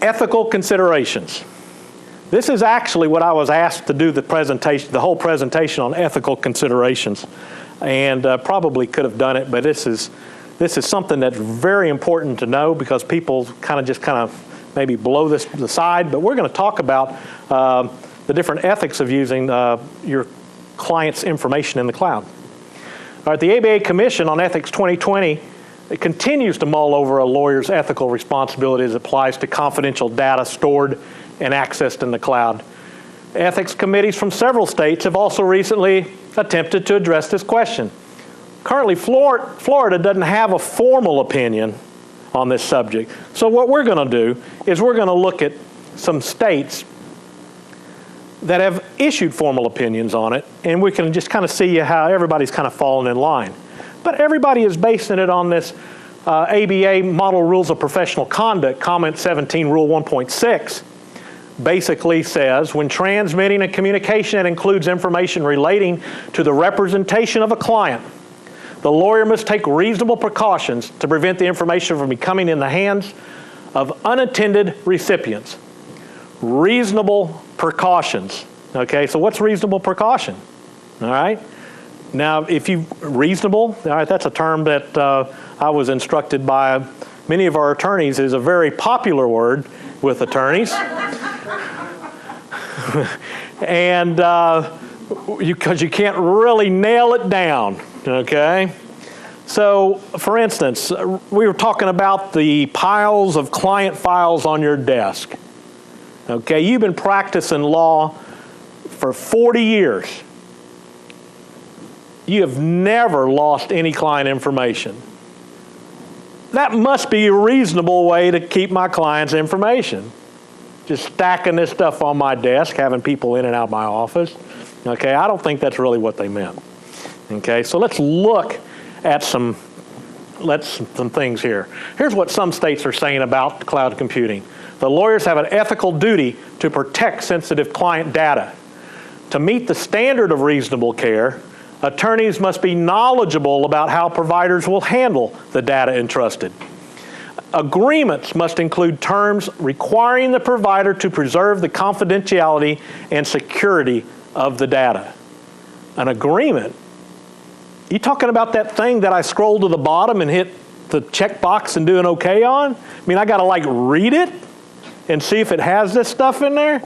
Ethical considerations. This is actually what I was asked to do the presentation, the whole presentation on ethical considerations, and probably could have done it, but this is something that's very important to know because people kind of maybe blow this aside. But we're going to talk about the different ethics of using your client's information in the cloud. All right, the ABA Commission on Ethics 2020 it continues to mull over a lawyer's ethical responsibility as it applies to confidential data stored and accessed in the cloud. Ethics committees from several states have also recently attempted to address this question. Currently, Florida doesn't have a formal opinion on this subject. So what we're going to do is we're going to look at some states that have issued formal opinions on it, and we can just kind of see how everybody's kind of fallen in line. But everybody is basing it on this ABA Model Rules of Professional Conduct, Comment 17, Rule 1.6, basically says, when transmitting a communication that includes information relating to the representation of a client, the lawyer must take reasonable precautions to prevent the information from becoming in the hands of unattended recipients. Reasonable precautions. Okay, so what's reasonable precaution? All right. Now, if you reasonable, all right, that's a term that I was instructed by many of our attorneys is a very popular word with attorneys. And because you can't really nail it down, okay? So, for instance, we were talking about the piles of client files on your desk. Okay, you've been practicing law for 40 years. You have never lost any client information. That must be a reasonable way to keep my client's information. Just stacking this stuff on my desk, having people in and out of my office. Okay, I don't think that's really what they meant. Okay, so let's look at some things here. Here's what some states are saying about cloud computing. The lawyers have an ethical duty to protect sensitive client data. To meet the standard of reasonable care, attorneys must be knowledgeable about how providers will handle the data entrusted. Agreements must include terms requiring the provider to preserve the confidentiality and security of the data. An agreement? You talking about that thing that I scroll to the bottom and hit the checkbox and do an okay on? I mean, I got to like read it and see if it has this stuff in there.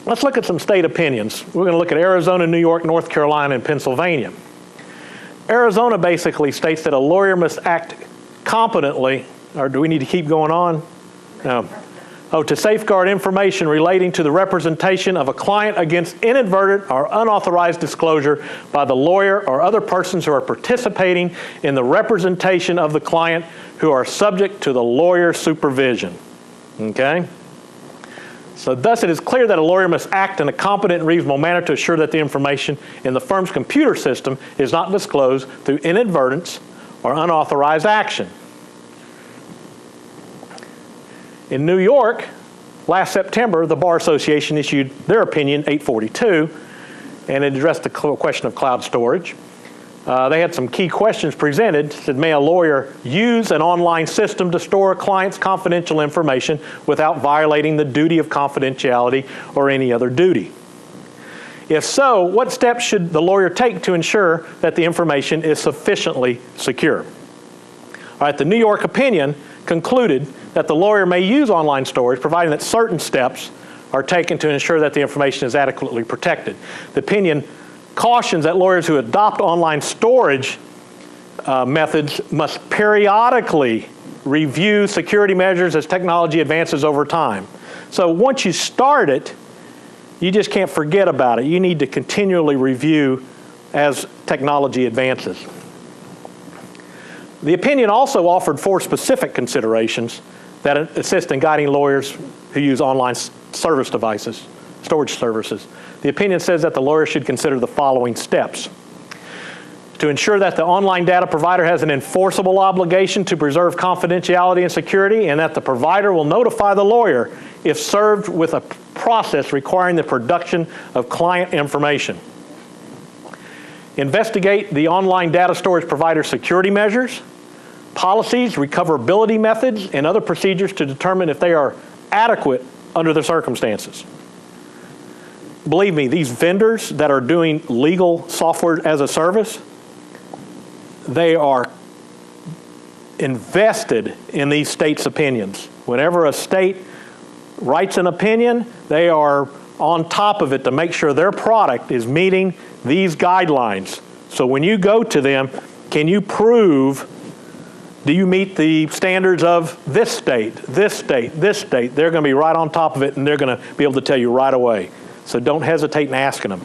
Let's look at some state opinions. We're going to look at Arizona, New York, North Carolina, and Pennsylvania. Arizona basically states that a lawyer must act competently, or do we need to keep going on? No. Oh, to safeguard information relating to the representation of a client against inadvertent or unauthorized disclosure by the lawyer or other persons who are participating in the representation of the client who are subject to the lawyer's supervision. Okay? So thus it is clear that a lawyer must act in a competent and reasonable manner to assure that the information in the firm's computer system is not disclosed through inadvertence or unauthorized action. In New York, last September, the Bar Association issued their opinion, 842, and it addressed the question of cloud storage. They had some key questions presented. It said, may a lawyer use an online system to store a client's confidential information without violating the duty of confidentiality or any other duty? If so, what steps should the lawyer take to ensure that the information is sufficiently secure? All right, the New York opinion concluded that the lawyer may use online storage, providing that certain steps are taken to ensure that the information is adequately protected. The opinion cautions that lawyers who adopt online storage methods must periodically review security measures as technology advances over time. So once you start it, you just can't forget about it. You need to continually review as technology advances. The opinion also offered 4 specific considerations that assist in guiding lawyers who use online service devices, storage services. The opinion says that the lawyer should consider the following steps. To ensure that the online data provider has an enforceable obligation to preserve confidentiality and security, and that the provider will notify the lawyer if served with a process requiring the production of client information. Investigate the online data storage provider's security measures, policies, recoverability methods, and other procedures to determine if they are adequate under the circumstances. Believe me, these vendors that are doing legal software as a service, they are invested in these states' opinions. Whenever a state writes an opinion, they are on top of it to make sure their product is meeting these guidelines. So when you go to them, can you prove, do you meet the standards of this state, this state, this state? They're going to be right on top of it, and they're going to be able to tell you right away. So don't hesitate in asking them.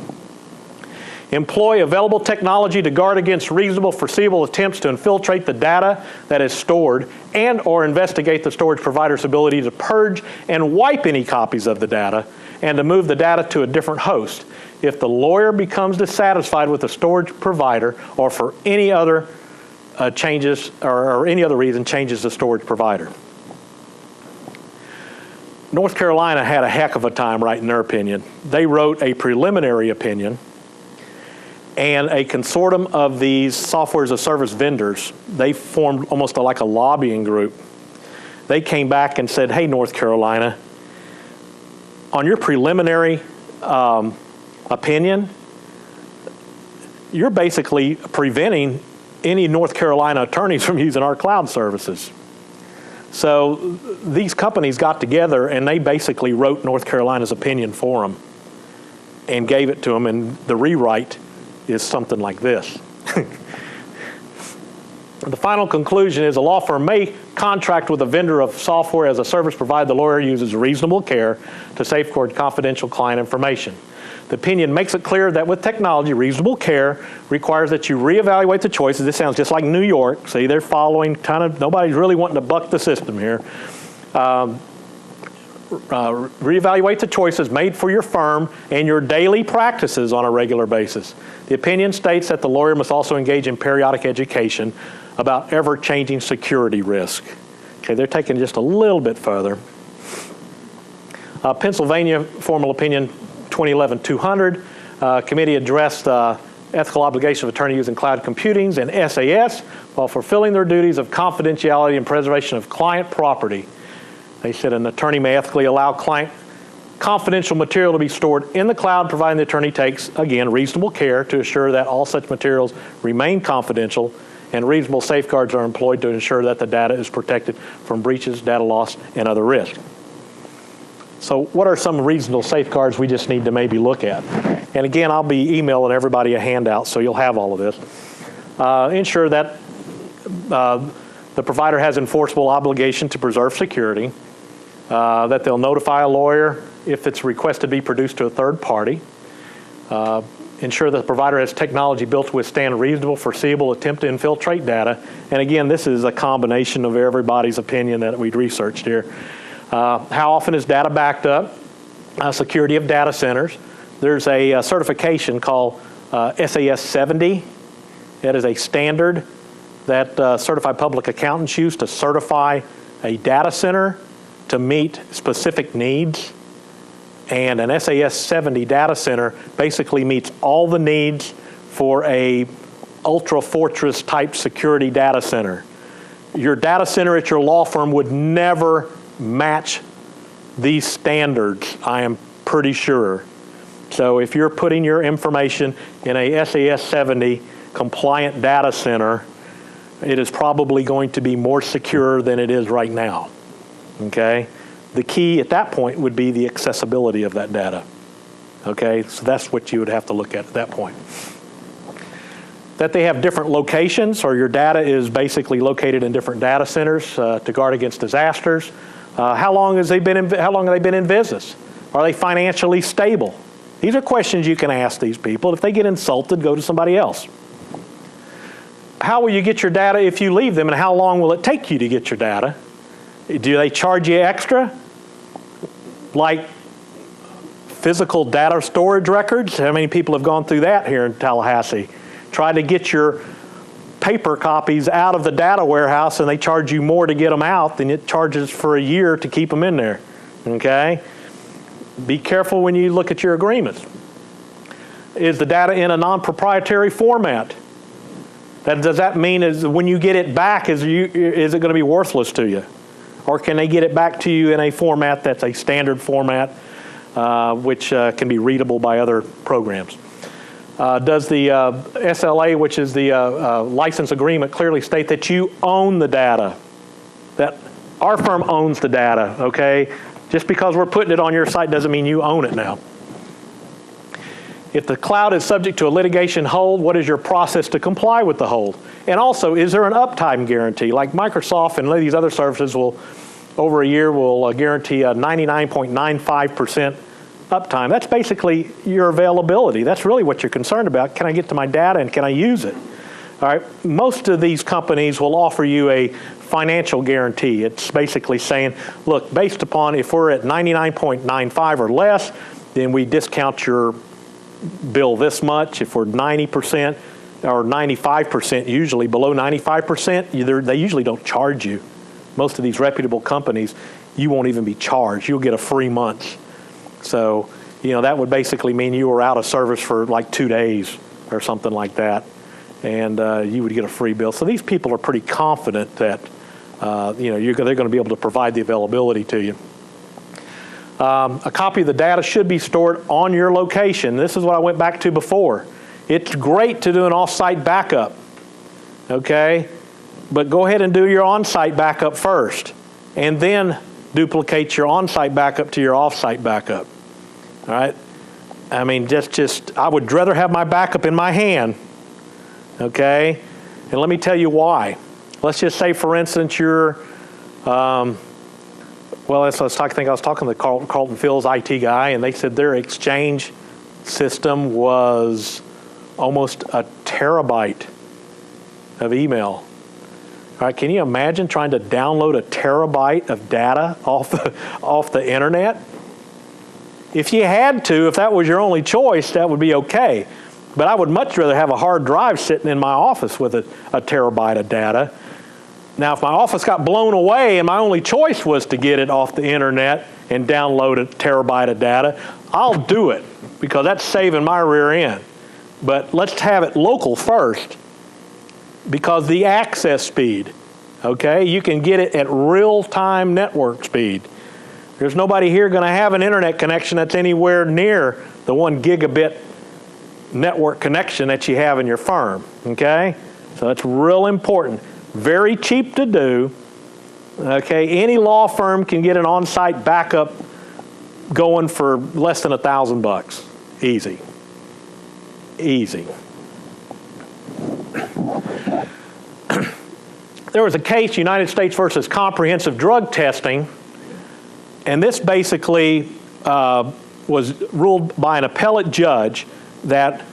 Employ available technology to guard against reasonable, foreseeable attempts to infiltrate the data that is stored and or investigate the storage provider's ability to purge and wipe any copies of the data and to move the data to a different host if the lawyer becomes dissatisfied with the storage provider or for any other changes or any other reason changes the storage provider. North Carolina had a heck of a time writing their opinion. They wrote a preliminary opinion, and a consortium of these software as a service vendors, they formed almost like a lobbying group. They came back and said, hey, North Carolina, on your preliminary opinion, you're basically preventing any North Carolina attorneys from using our cloud services. So these companies got together and they basically wrote North Carolina's opinion for them and gave it to them, and the rewrite is something like this. The final conclusion is a law firm may contract with a vendor of software as a service provided the lawyer uses reasonable care to safeguard confidential client information. The opinion makes it clear that with technology, reasonable care requires that you reevaluate the choices. This sounds just like New York. See, they're following kind of, nobody's really wanting to buck the system here. Reevaluate the choices made for your firm and your daily practices on a regular basis. The opinion states that the lawyer must also engage in periodic education about ever-changing security risk. Okay, they're taking it just a little bit further. Pennsylvania Formal Opinion 2011-200, committee addressed ethical obligation of attorney using cloud computing and SAS while fulfilling their duties of confidentiality and preservation of client property. They said an attorney may ethically allow client confidential material to be stored in the cloud, providing the attorney takes, again, reasonable care to assure that all such materials remain confidential and reasonable safeguards are employed to ensure that the data is protected from breaches, data loss, and other risks. So what are some reasonable safeguards we just need to maybe look at? And again, I'll be emailing everybody a handout, so you'll have all of this. Ensure that the provider has enforceable obligation to preserve security, that they'll notify a lawyer if it's requested to be produced to a third party. Ensure that the provider has technology built to withstand reasonable, foreseeable attempt to infiltrate data. And again, this is a combination of everybody's opinion that we'd researched here. How often is data backed up? Security of data centers. There's a certification called SAS 70. That is a standard that certified public accountants use to certify a data center to meet specific needs. And an SAS 70 data center basically meets all the needs for a ultra fortress type security data center. Your data center at your law firm would never match these standards, I am pretty sure. So if you're putting your information in a SAS 70 compliant data center, it is probably going to be more secure than it is right now, okay? The key at that point would be the accessibility of that data, okay? So that's what you would have to look at that point. That they have different locations, or your data is basically located in different data centers to guard against disasters. How long have they been in business? Are they financially stable? These are questions you can ask these people. If they get insulted, go to somebody else. How will you get your data if you leave them, and how long will it take you to get your data? Do they charge you extra? Like physical data storage records? How many people have gone through that here in Tallahassee? Try to get your paper copies out of the data warehouse, and they charge you more to get them out than it charges for a year to keep them in there, okay? Be careful when you look at your agreements. Is the data in a non-proprietary format? Does that mean is when you get it back, is it going to be worthless to you? Or can they get it back to you in a format that's a standard format, which can be readable by other programs? Does the SLA, which is the license agreement, clearly state that you own the data? That our firm owns the data, okay? Just because we're putting it on your site doesn't mean you own it now. If the cloud is subject to a litigation hold, what is your process to comply with the hold? And also, is there an uptime guarantee? Like Microsoft and these other services will, over a year, will guarantee a 99.95% uptime. That's basically your availability. That's really what you're concerned about. Can I get to my data and can I use it? All right. Most of these companies will offer you a financial guarantee. It's basically saying, look, based upon if we're at 99.95 or less, then we discount your bill this much. If we're 90% or 95%, usually below 95%, they usually don't charge you. Most of these reputable companies, you won't even be charged. You'll get a free month. So, that would basically mean you were out of service for like 2 days or something like that, and you would get a free bill. So these people are pretty confident that, they're going to be able to provide the availability to you. A copy of the data should be stored on your location. This is what I went back to before. It's great to do an off-site backup, okay? But go ahead and do your on-site backup first, and then duplicate your on-site backup to your off-site backup. All right? I mean, I would rather have my backup in my hand, okay? And let me tell you why. Let's just say, for instance, you're, I was talking to Carlton Field's IT guy, and they said their Exchange system was almost a terabyte of email. All right, can you imagine trying to download a terabyte of data off the internet? If you had to, if that was your only choice, that would be okay. But I would much rather have a hard drive sitting in my office with a terabyte of data. Now, if my office got blown away and my only choice was to get it off the internet and download a terabyte of data, I'll do it because that's saving my rear end. But let's have it local first because the access speed, okay, you can get it at real-time network speed. There's nobody here going to have an internet connection that's anywhere near the 1 gigabit network connection that you have in your firm, okay? So it's real important. Very cheap to do. Okay, any law firm can get an on-site backup going for less than $1,000. Easy. Easy. There was a case, United States versus comprehensive drug testing, and this basically was ruled by an appellate judge that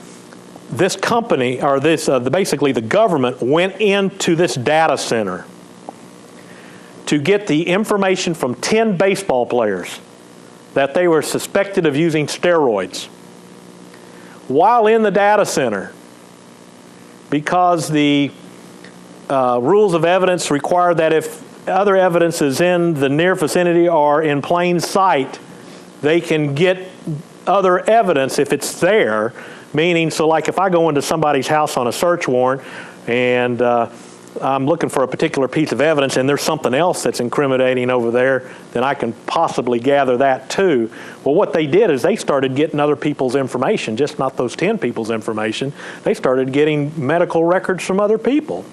this company, or this basically the government, went into this data center to get the information from 10 baseball players that they were suspected of using steroids while in the data center, because the rules of evidence require that if other evidence is in the near vicinity or in plain sight, they can get other evidence if it's there. Meaning, so like if I go into somebody's house on a search warrant and I'm looking for a particular piece of evidence and there's something else that's incriminating over there, then I can possibly gather that too. Well, what they did is they started getting other people's information, just not those 10 people's information. They started getting medical records from other people.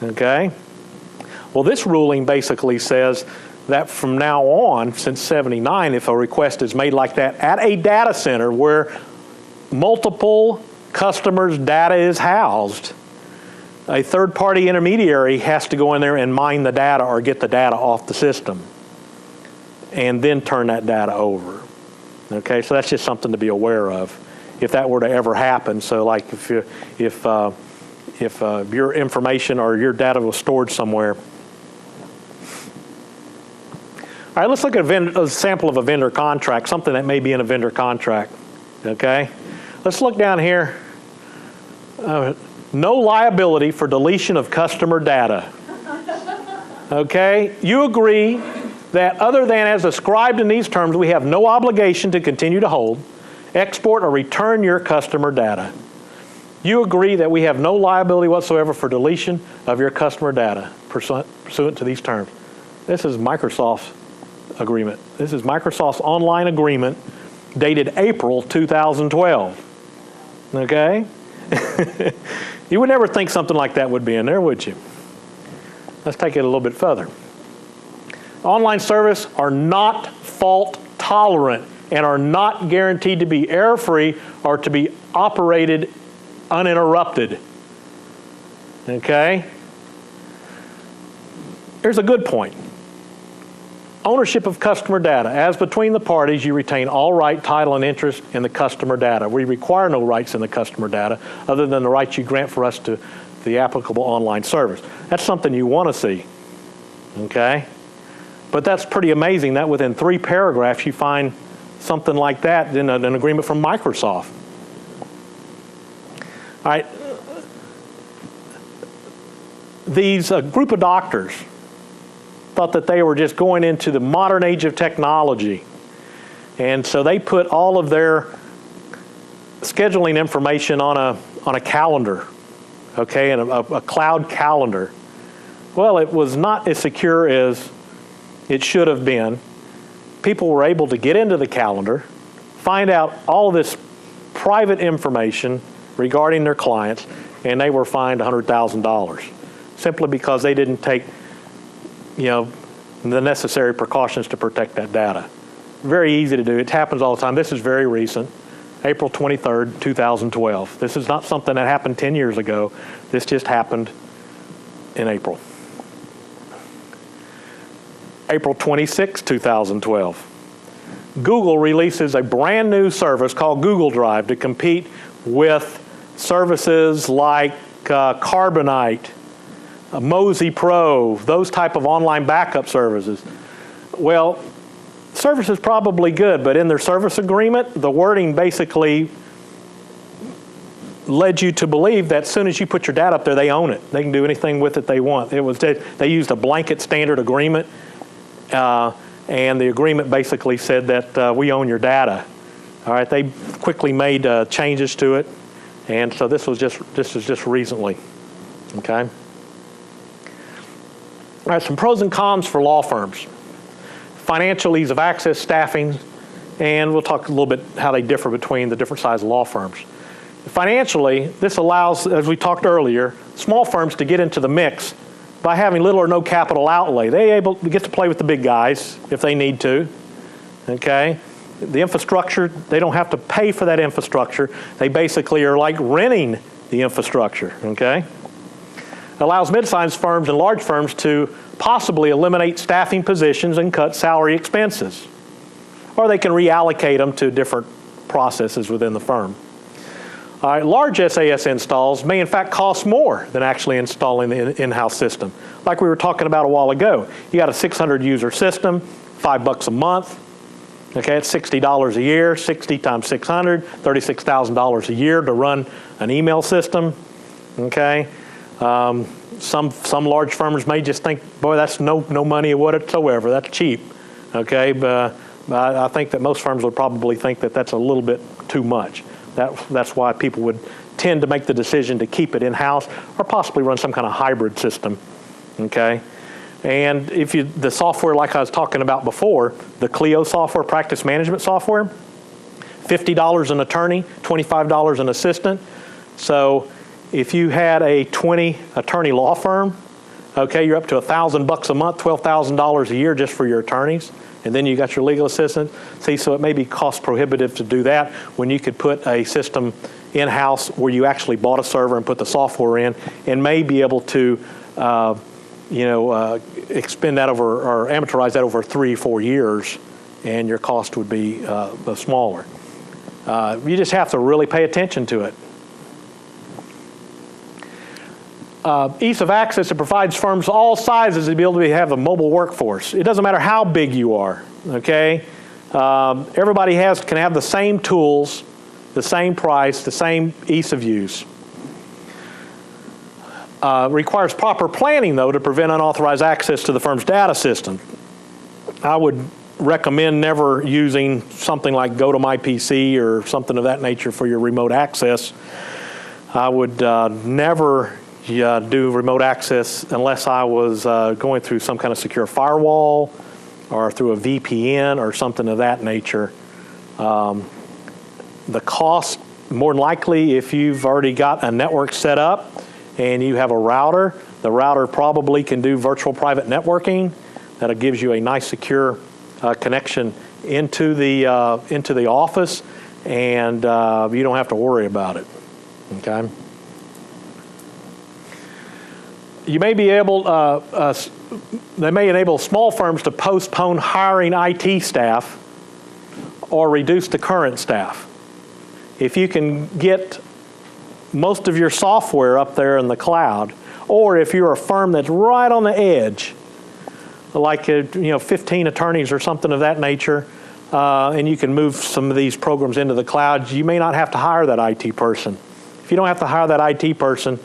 Okay? Well, this ruling basically says that from now on, since '79, if a request is made like that at a data center where multiple customers' data is housed, a third-party intermediary has to go in there and mine the data or get the data off the system and then turn that data over. Okay, so that's just something to be aware of if that were to ever happen. So like if your information or your data was stored somewhere. All right, let's look at a sample of a vendor contract, something that may be in a vendor contract. Okay, let's look down here. No liability for deletion of customer data. Okay, you agree that other than as described in these terms, we have no obligation to continue to hold, export, or return your customer data. You agree that we have no liability whatsoever for deletion of your customer data pursuant to these terms. This is Microsoft's agreement. This is Microsoft's online agreement dated April 2012. Okay? You would never think something like that would be in there, would you? Let's take it a little bit further. Online service are not fault tolerant and are not guaranteed to be error-free or to be operated uninterrupted. Okay? Here's a good point. Ownership of customer data. As between the parties, you retain all right, title, and interest in the customer data. We require no rights in the customer data other than the rights you grant for us to the applicable online service. That's something you want to see. Okay? But that's pretty amazing that within 3 paragraphs you find something like that in an agreement from Microsoft. All right. These group of doctors thought that they were just going into the modern age of technology. And so they put all of their scheduling information on a calendar, okay, and a cloud calendar. Well, it was not as secure as it should have been. People were able to get into the calendar, find out all this private information regarding their clients, and they were fined $100,000 simply because they didn't take the necessary precautions to protect that data. Very easy to do. It happens all the time. This is very recent, April 23rd, 2012. This is not something that happened 10 years ago. This just happened in April. April 26, 2012. Google releases a brand new service called Google Drive to compete with services like Carbonite, Mozy Pro, those type of online backup services. Well, service is probably good, but in their service agreement, the wording basically led you to believe that as soon as you put your data up there, they own it. They can do anything with it they want. They used a blanket standard agreement, and the agreement basically said that we own your data. All right, they quickly made changes to it, and so this was just recently. Okay. All right, some pros and cons for law firms. Financial ease of access, staffing, and we'll talk a little bit how they differ between the different size law firms. Financially, this allows, as we talked earlier, small firms to get into the mix by having little or no capital outlay. They get to play with the big guys if they need to, okay? The infrastructure, they don't have to pay for that infrastructure. They basically are like renting the infrastructure, okay? Allows mid-sized firms and large firms to possibly eliminate staffing positions and cut salary expenses. Or they can reallocate them to different processes within the firm. All right, large SAS installs may in fact cost more than actually installing the in-house system. Like we were talking about a while ago, you got a 600 user system, $5 a month. Okay, it's $60 a year, 60 times 600, $36,000 a year to run an email system. Okay, some large firms may just think, boy, that's no money whatsoever. That's cheap. Okay, but I think that most firms would probably think that that's a little bit too much. That's why people would tend to make the decision to keep it in-house or possibly run some kind of hybrid system, okay? And if the software like I was talking about before, the CLEO software, practice management software, $50 an attorney, $25 an assistant. So if you had a 20 attorney law firm, okay, you're up to $1,000 a month, $12,000 a year just for your attorneys. And then you got your legal assistant. See, so it may be cost prohibitive to do that when you could put a system in-house where you actually bought a server and put the software in and may be able to, expend that over or amortize that over 3-4 years, and your cost would be smaller. You just have to really pay attention to it. Ease of access, it provides firms all sizes to be able to have a mobile workforce. It doesn't matter how big you are, okay? Everybody can have the same tools, the same price, the same ease of use. Requires proper planning, though, to prevent unauthorized access to the firm's data system. I would recommend never using something like GoToMyPC or something of that nature for your remote access. I would never do remote access unless I was going through some kind of secure firewall or through a VPN or something of that nature. The cost, more than likely, if you've already got a network set up and you have a router, the router probably can do virtual private networking. That gives you a nice secure connection into the office, and you don't have to worry about it. Okay. You may be able, they may enable small firms to postpone hiring IT staff or reduce the current staff. If you can get most of your software up there in the cloud, or if you're a firm that's right on the edge, like 15 attorneys or something of that nature, and you can move some of these programs into the cloud, you may not have to hire that IT person. If you don't have to hire that IT person,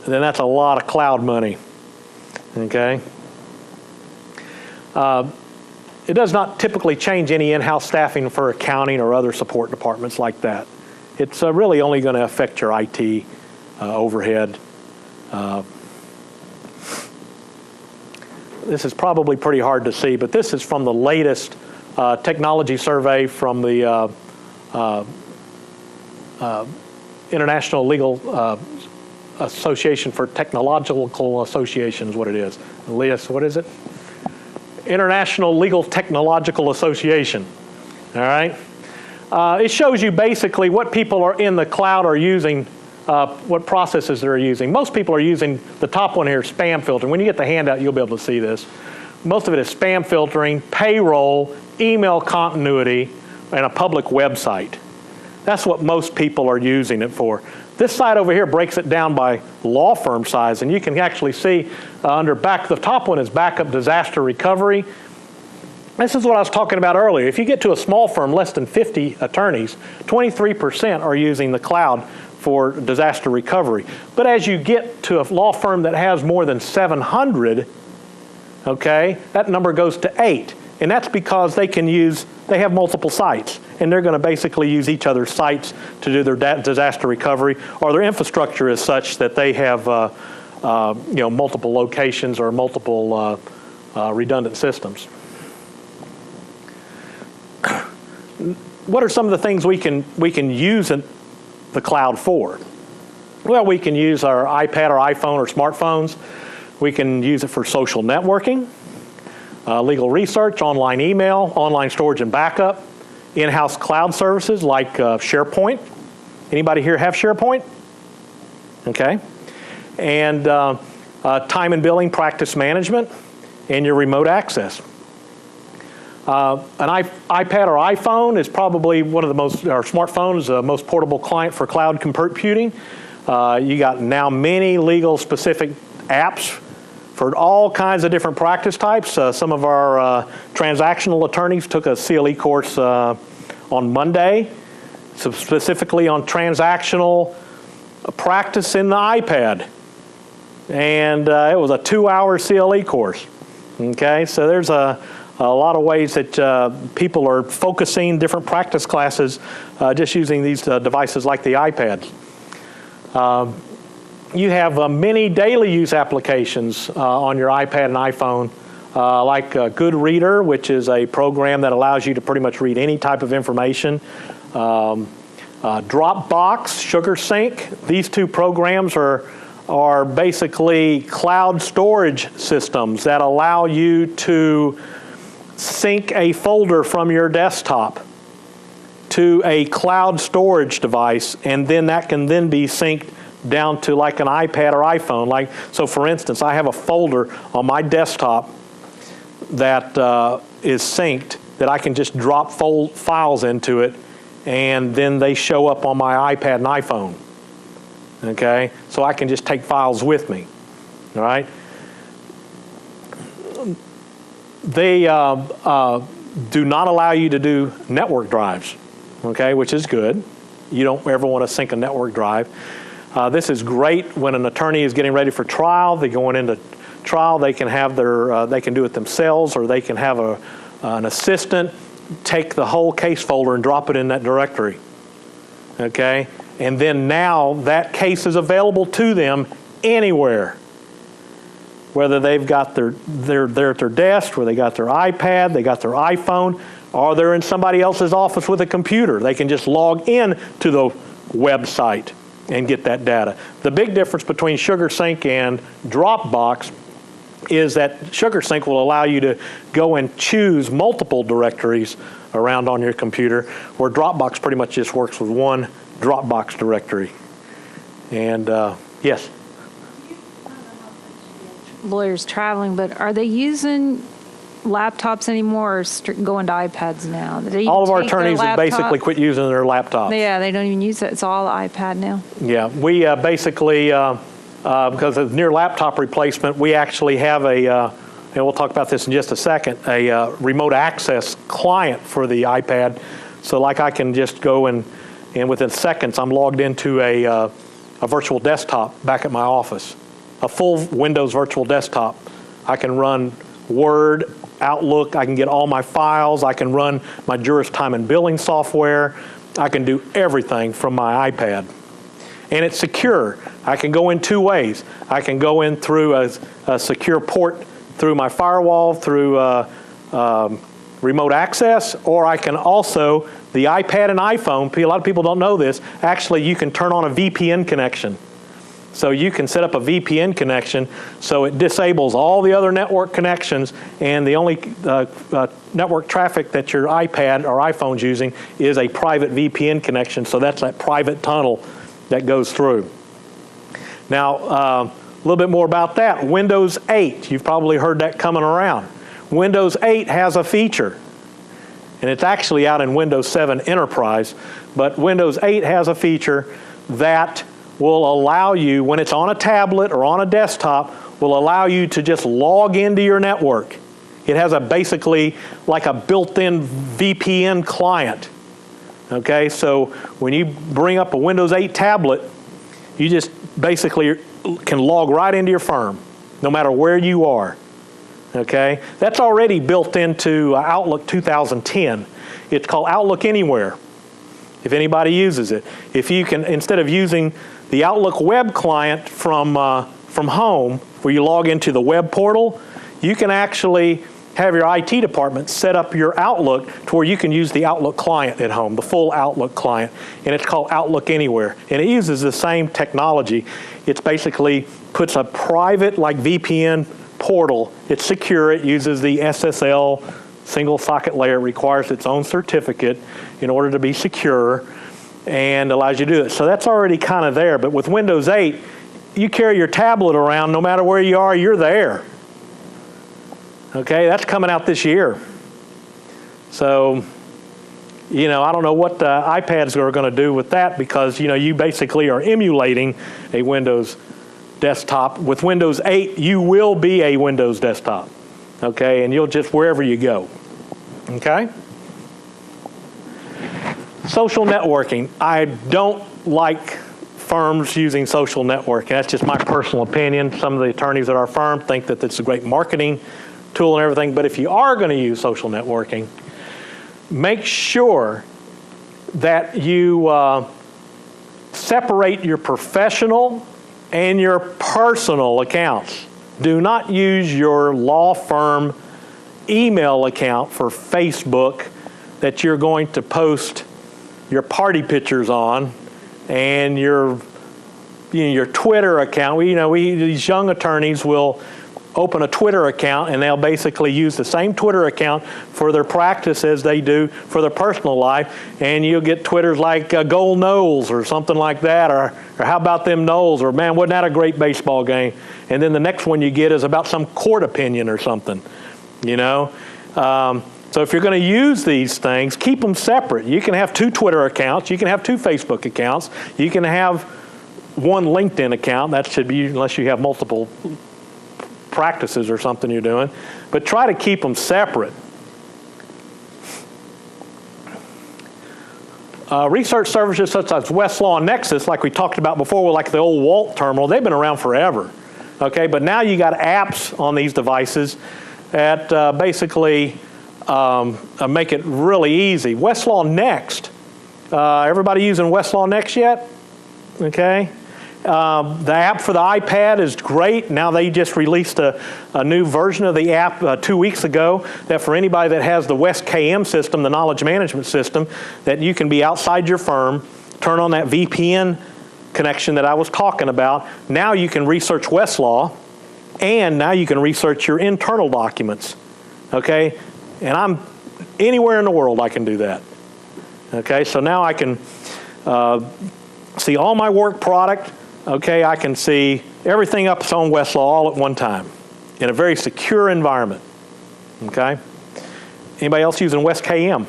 then that's a lot of cloud money, okay? It does not typically change any in-house staffing for accounting or other support departments like that. It's really only going to affect your IT overhead. This is probably pretty hard to see, but this is from the latest technology survey from the International Legal Association for Technological Association is what it is. Elias, what is it? International Legal Technological Association. All right? It shows you basically what people are in the cloud are using, what processes they're using. Most people are using the top one here, spam filtering. When you get the handout, you'll be able to see this. Most of it is spam filtering, payroll, email continuity, and a public website. That's what most people are using it for. This side over here breaks it down by law firm size, and you can actually see under the top one is backup disaster recovery. This is what I was talking about earlier. If you get to a small firm, less than 50 attorneys, 23% are using the cloud for disaster recovery. But as you get to a law firm that has more than 700, okay, that number goes to 8. And that's because they have multiple sites, and they're going to basically use each other's sites to do their disaster recovery, or their infrastructure is such that they have multiple locations or multiple redundant systems. What are some of the things we can use the cloud for? Well, we can use our iPad or iPhone or smartphones. We can use it for social networking, legal research, online email, online storage and backup, in-house cloud services like SharePoint. Anybody here have SharePoint? Okay. And time and billing practice management and your remote access. An iPad or iPhone is probably one of the most, or smartphone is the most portable client for cloud computing. You got now many legal specific apps for all kinds of different practice types. Some of our transactional attorneys took a CLE course on Monday, so specifically on transactional practice in the iPad. And it was a 2-hour CLE course. Okay, so there's a lot of ways that people are focusing different practice classes just using these devices like the iPads. You have many daily use applications on your iPad and iPhone, like Goodreader, which is a program that allows you to pretty much read any type of information. Dropbox, SugarSync, these two programs are basically cloud storage systems that allow you to sync a folder from your desktop to a cloud storage device, and then that can then be synced down to like an iPad or iPhone. So for instance, I have a folder on my desktop that is synced that I can just drop files into it, and then they show up on my iPad and iPhone. Okay, so I can just take files with me. All right. They do not allow you to do network drives, okay, which is good. You don't ever want to sync a network drive. This is great when an attorney is getting ready for trial. They're going into trial. They can have they can do it themselves, or they can have an assistant take the whole case folder and drop it in that directory. Okay, and then now that case is available to them anywhere. Whether they've got they're at their desk, or they got their iPad, they got their iPhone, or they're in somebody else's office with a computer. They can just log in to the website and get that data. The big difference between SugarSync and Dropbox is that SugarSync will allow you to go and choose multiple directories around on your computer, where Dropbox pretty much just works with one Dropbox directory. And yes? Lawyers traveling, but are they using laptops anymore, or going to iPads now? All of our attorneys have basically quit using their laptops. Yeah, they don't even use it. It's all iPad now. Yeah, we basically, because of near laptop replacement, we actually have and we'll talk about this in just a second, a remote access client for the iPad. So like I can just go and within seconds, I'm logged into a virtual desktop back at my office. A full Windows virtual desktop. I can run Word, Outlook, I can get all my files, I can run my Juris time and billing software, I can do everything from my iPad. And it's secure. I can go in two ways. I can go in through a secure port through my firewall, through remote access, or I can also, the iPad and iPhone, a lot of people don't know this, actually you can turn on a VPN connection. So you can set up a VPN connection so it disables all the other network connections, and the only network traffic that your iPad or iPhone's using is a private VPN connection, so that's that private tunnel that goes through. Now, a little bit more about that. Windows 8, you've probably heard that coming around. Windows 8 has a feature, and it's actually out in Windows 7 Enterprise, but Windows 8 has a feature that will allow you, when it's on a tablet or on a desktop, will allow you to just log into your network. It has basically like a built-in VPN client. Okay, so when you bring up a Windows 8 tablet, you just basically can log right into your firm, no matter where you are. Okay, that's already built into Outlook 2010. It's called Outlook Anywhere, if anybody uses it. If you can, instead of using the Outlook web client from home, where you log into the web portal, you can actually have your IT department set up your Outlook to where you can use the Outlook client at home, the full Outlook client, and it's called Outlook Anywhere. And it uses the same technology. It's basically puts a private, like VPN portal. It's secure. It uses the SSL single socket layer. It requires its own certificate in order to be secure and allows you to do it. So that's already kind of there. But with Windows 8, you carry your tablet around, no matter where you are, you're there. Okay, that's coming out this year. So, you know, I don't know what the iPads are going to do with that because, you know, you basically are emulating a Windows desktop. With Windows 8, you will be a Windows desktop. Okay, and you'll just wherever you go. Okay? Social networking. I don't like firms using social networking. That's just my personal opinion. Some of the attorneys at our firm think that it's a great marketing tool and everything, but if you are going to use social networking, make sure that you separate your professional and your personal accounts. Do not use your law firm email account for Facebook that you're going to post your party pictures on, and your Twitter account. These young attorneys will open a Twitter account and they'll basically use the same Twitter account for their practice as they do for their personal life, and you'll get Twitters like Gold Knowles or something like that, or how about them Knowles, or man, wasn't that a great baseball game? And then the next one you get is about some court opinion or something, you know? So if you're going to use these things, keep them separate. You can have 2 Twitter accounts. You can have 2 Facebook accounts. You can have 1 LinkedIn account. That should be, unless you have multiple practices or something you're doing. But try to keep them separate. Research services such as Westlaw and Nexus, like we talked about before, like the old Walt terminal, they've been around forever. Okay, but now you got apps on these devices that basically make it really easy. Westlaw Next. Everybody using Westlaw Next yet? Okay. The app for the iPad is great. Now they just released a new version of the app 2 weeks ago that for anybody that has the WestKM system, the knowledge management system, that you can be outside your firm, turn on that VPN connection that I was talking about. Now you can research Westlaw, and now you can research your internal documents. Okay? And I'm anywhere in the world I can do that. Okay, so now I can see all my work product. Okay, I can see everything up on Westlaw all at one time in a very secure environment. Okay, anybody else using WestKM?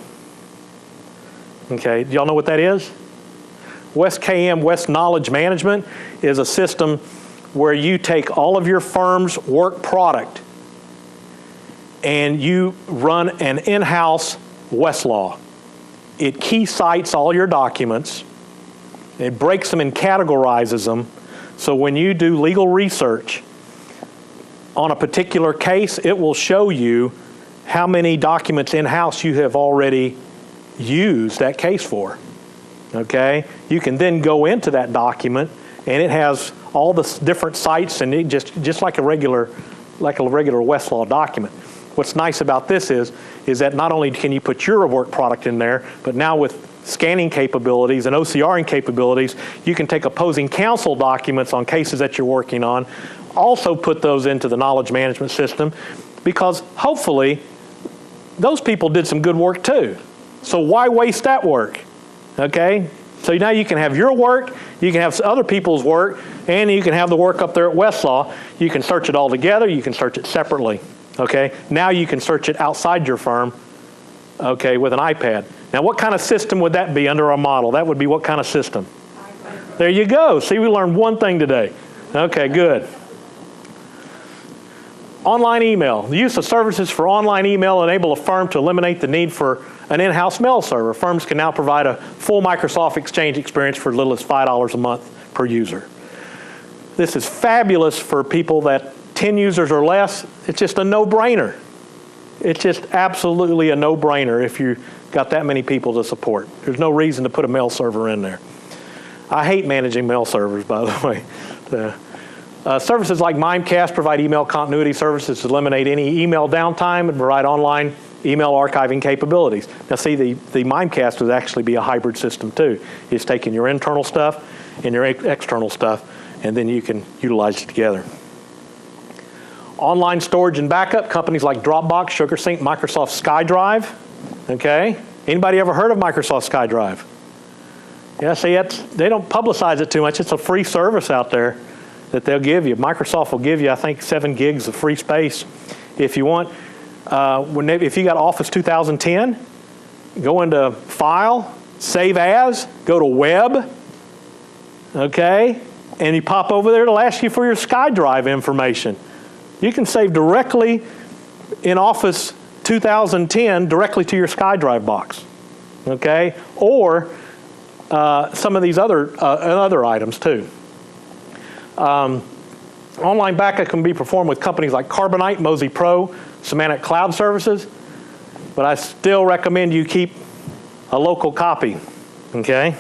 Okay, do y'all know what that is? WestKM, West Knowledge Management, is a system where you take all of your firm's work product and you run an in-house Westlaw. It key cites all your documents. It breaks them and categorizes them. So when you do legal research on a particular case, it will show you how many documents in-house you have already used that case for. Okay? You can then go into that document, and it has all the different sites, and it just like a regular Westlaw document. What's nice about this is that not only can you put your work product in there, but now with scanning capabilities and OCRing capabilities, you can take opposing counsel documents on cases that you're working on, also put those into the knowledge management system, because hopefully those people did some good work too. So why waste that work? Okay? So now you can have your work, you can have other people's work, and you can have the work up there at Westlaw. You can search it all together, you can search it separately. Okay? Now you can search it outside your firm, okay, with an iPad. Now what kind of system would that be under our model? That would be what kind of system? There you go. See, we learned one thing today. Okay, good. Online email. The use of services for online email enable a firm to eliminate the need for an in-house mail server. Firms can now provide a full Microsoft Exchange experience for as little as $5 a month per user. This is fabulous for people that 10 users or less. It's just a no-brainer. It's just absolutely a no-brainer if you got that many people to support. There's no reason to put a mail server in there. I hate managing mail servers, by the way. Services like Mimecast provide email continuity services to eliminate any email downtime and provide online email archiving capabilities. Now see, the Mimecast would actually be a hybrid system too. It's taking your internal stuff and your external stuff, and then you can utilize it together. Online storage and backup, companies like Dropbox, SugarSync, Microsoft SkyDrive. Okay, anybody ever heard of Microsoft SkyDrive? Yeah, see, they don't publicize it too much. It's a free service out there that they'll give you. Microsoft will give you, I think, 7 gigs of free space if you want. If you got Office 2010, go into File, Save As, go to Web, okay, and you pop over there, it'll ask you for your SkyDrive information. You can save directly in Office 2010 directly to your SkyDrive box, okay, or some of these other items too. Online backup can be performed with companies like Carbonite, Mozy Pro, Semantic Cloud Services, but I still recommend you keep a local copy, okay?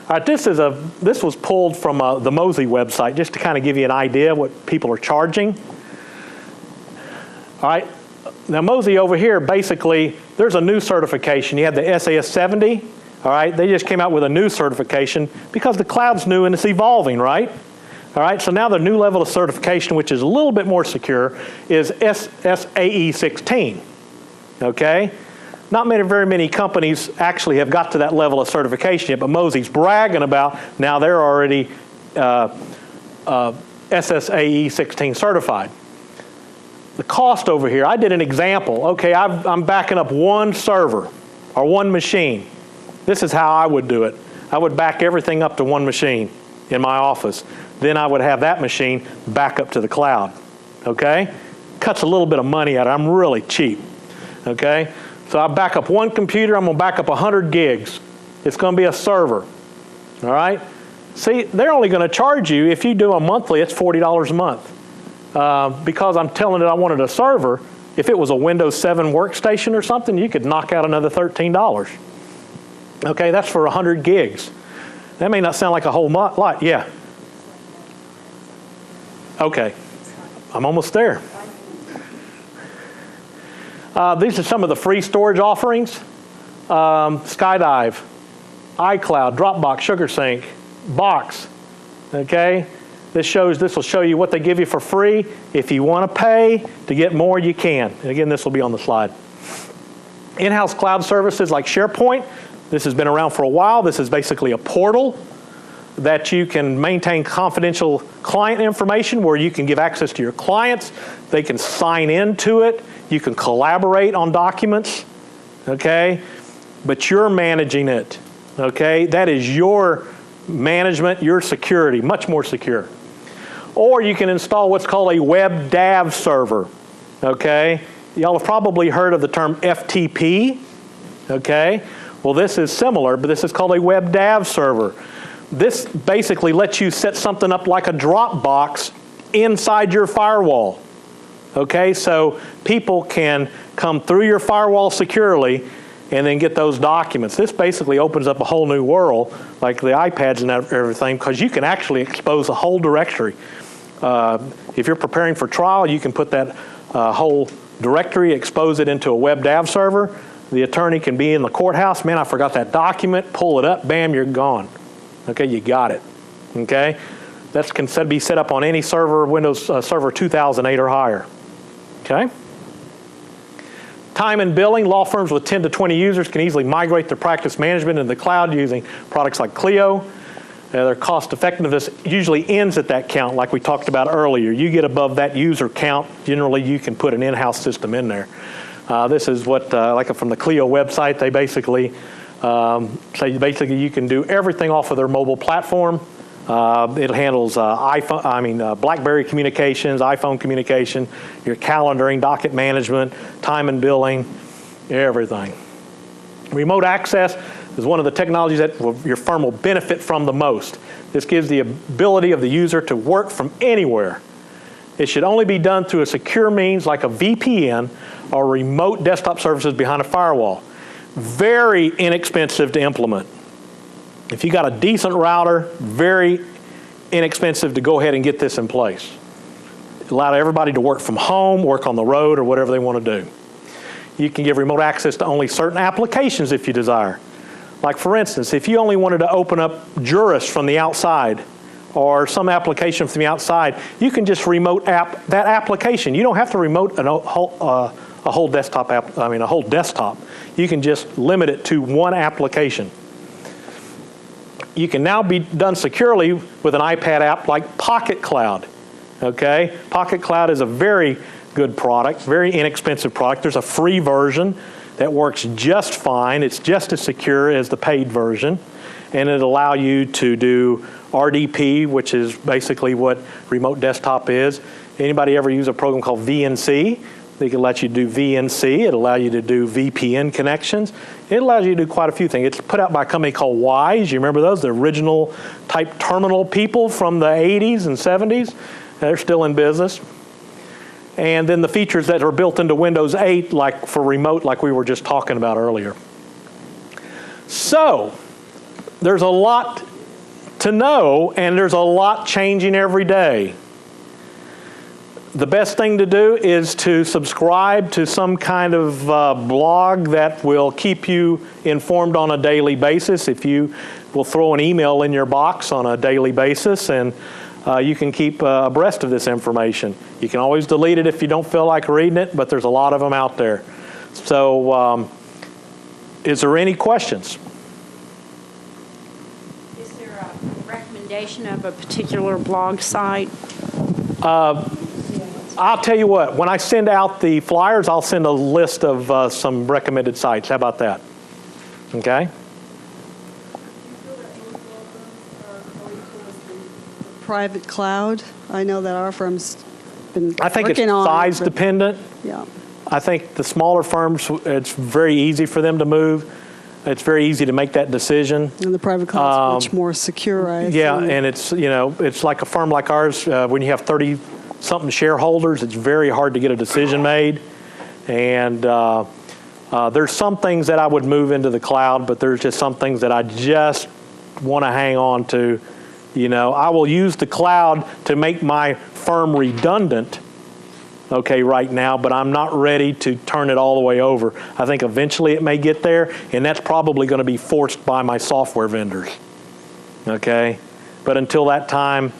All right, this was pulled from the Mozy website just to kind of give you an idea of what people are charging. All right, now Mozy over here, basically, there's a new certification. You have the SAS 70, all right? They just came out with a new certification because the cloud's new and it's evolving, right? All right, so now the new level of certification, which is a little bit more secure, is SAE 16, okay? Not very many companies actually have got to that level of certification yet, but Mozy's bragging about now they're already SSAE 16 certified. The cost over here, I did an example. Okay, I'm backing up one server or one machine. This is how I would do it. I would back everything up to one machine in my office. Then I would have that machine back up to the cloud, okay? Cuts a little bit of money out of it. I'm really cheap, okay? So I back up one computer, I'm gonna back up 100 gigs. It's gonna be a server, all right? See, they're only gonna charge you, if you do a monthly, it's $40 a month. Because I'm telling it I wanted a server, if it was a Windows 7 workstation or something, you could knock out another $13. Okay, that's for 100 gigs. That may not sound like a whole lot, yeah. Okay, I'm almost there. These are some of the free storage offerings. Skydive, iCloud, Dropbox, SugarSync, Box, okay? This will show you what they give you for free. If you want to pay to get more, you can. And again, this will be on the slide. In-house cloud services like SharePoint. This has been around for a while. This is basically a portal that you can maintain confidential client information where you can give access to your clients. They can sign into it. You can collaborate on documents, okay? But you're managing it, okay? That is your management, your security, much more secure. Or you can install what's called a web DAV server, okay? Y'all have probably heard of the term FTP, okay? Well, this is similar, but this is called a web DAV server. This basically lets you set something up like a Dropbox inside your firewall, okay? So people can come through your firewall securely and then get those documents. This basically opens up a whole new world, like the iPads and everything, because you can actually expose a whole directory. If you're preparing for trial, you can put that whole directory, expose it into a web DAV server. The attorney can be in the courthouse. Man, I forgot that document. Pull it up. Bam, you're gone. Okay, you got it. Okay, that can be set up on any server, Windows Server 2008 or higher. Okay. Time and billing. Law firms with 10 to 20 users can easily migrate their practice management into the cloud using products like Clio. Their cost effectiveness usually ends at that count, like we talked about earlier. You get above that user count, generally you can put an in-house system in there. This is what, like from the Clio website, they basically say you can do everything off of their mobile platform. It handles BlackBerry communications, iPhone communication, your calendaring, docket management, time and billing, everything. Remote access is one of the technologies that your firm will benefit from the most. This gives the ability of the user to work from anywhere. It should only be done through a secure means like a VPN or remote desktop services behind a firewall. Very inexpensive to implement. If you got a decent router, very inexpensive to go ahead and get this in place. It allowed everybody to work from home, work on the road, or whatever they want to do. You can give remote access to only certain applications if you desire. Like for instance, if you only wanted to open up Juris from the outside or some application from the outside, you can just remote app that application. You don't have to remote a whole desktop a whole desktop. You can just limit it to one application. You can now be done securely with an iPad app like Pocket Cloud. Okay? Pocket Cloud is a very good product, very inexpensive product. There's a free version that works just fine. It's just as secure as the paid version. And it allows you to do RDP, which is basically what remote desktop is. Anybody ever use a program called VNC? They can let you do VNC. It allows you to do VPN connections. It allows you to do quite a few things. It's put out by a company called Wise. You remember those? The original type terminal people from the 80s and 70s. They're still in business. And then the features that are built into Windows 8, like for remote, like we were just talking about earlier. So, there's a lot to know, and there's a lot changing every day. The best thing to do is to subscribe to some kind of blog that will keep you informed on a daily basis. If you will throw an email in your box on a daily basis, and you can keep abreast of this information. You can always delete it if you don't feel like reading it, but there's a lot of them out there. So, is there any questions? Is there a recommendation of a particular blog site? I'll tell you what, when I send out the flyers, I'll send a list of some recommended sites. How about that? Okay? Private cloud. I know that our firm's been I think it's working on size dependent. Yeah. I think the smaller firms, it's very easy for them to move. It's very easy to make that decision. And the private cloud's much more secure, I assume. Yeah, and it's like a firm like ours, when you have 30-something shareholders, it's very hard to get a decision made. And there's some things that I would move into the cloud, but there's just some things that I just want to hang on to. I will use the cloud to make my firm redundant, okay, right now, but I'm not ready to turn it all the way over. I think eventually it may get there, and that's probably going to be forced by my software vendors, okay? But until that time,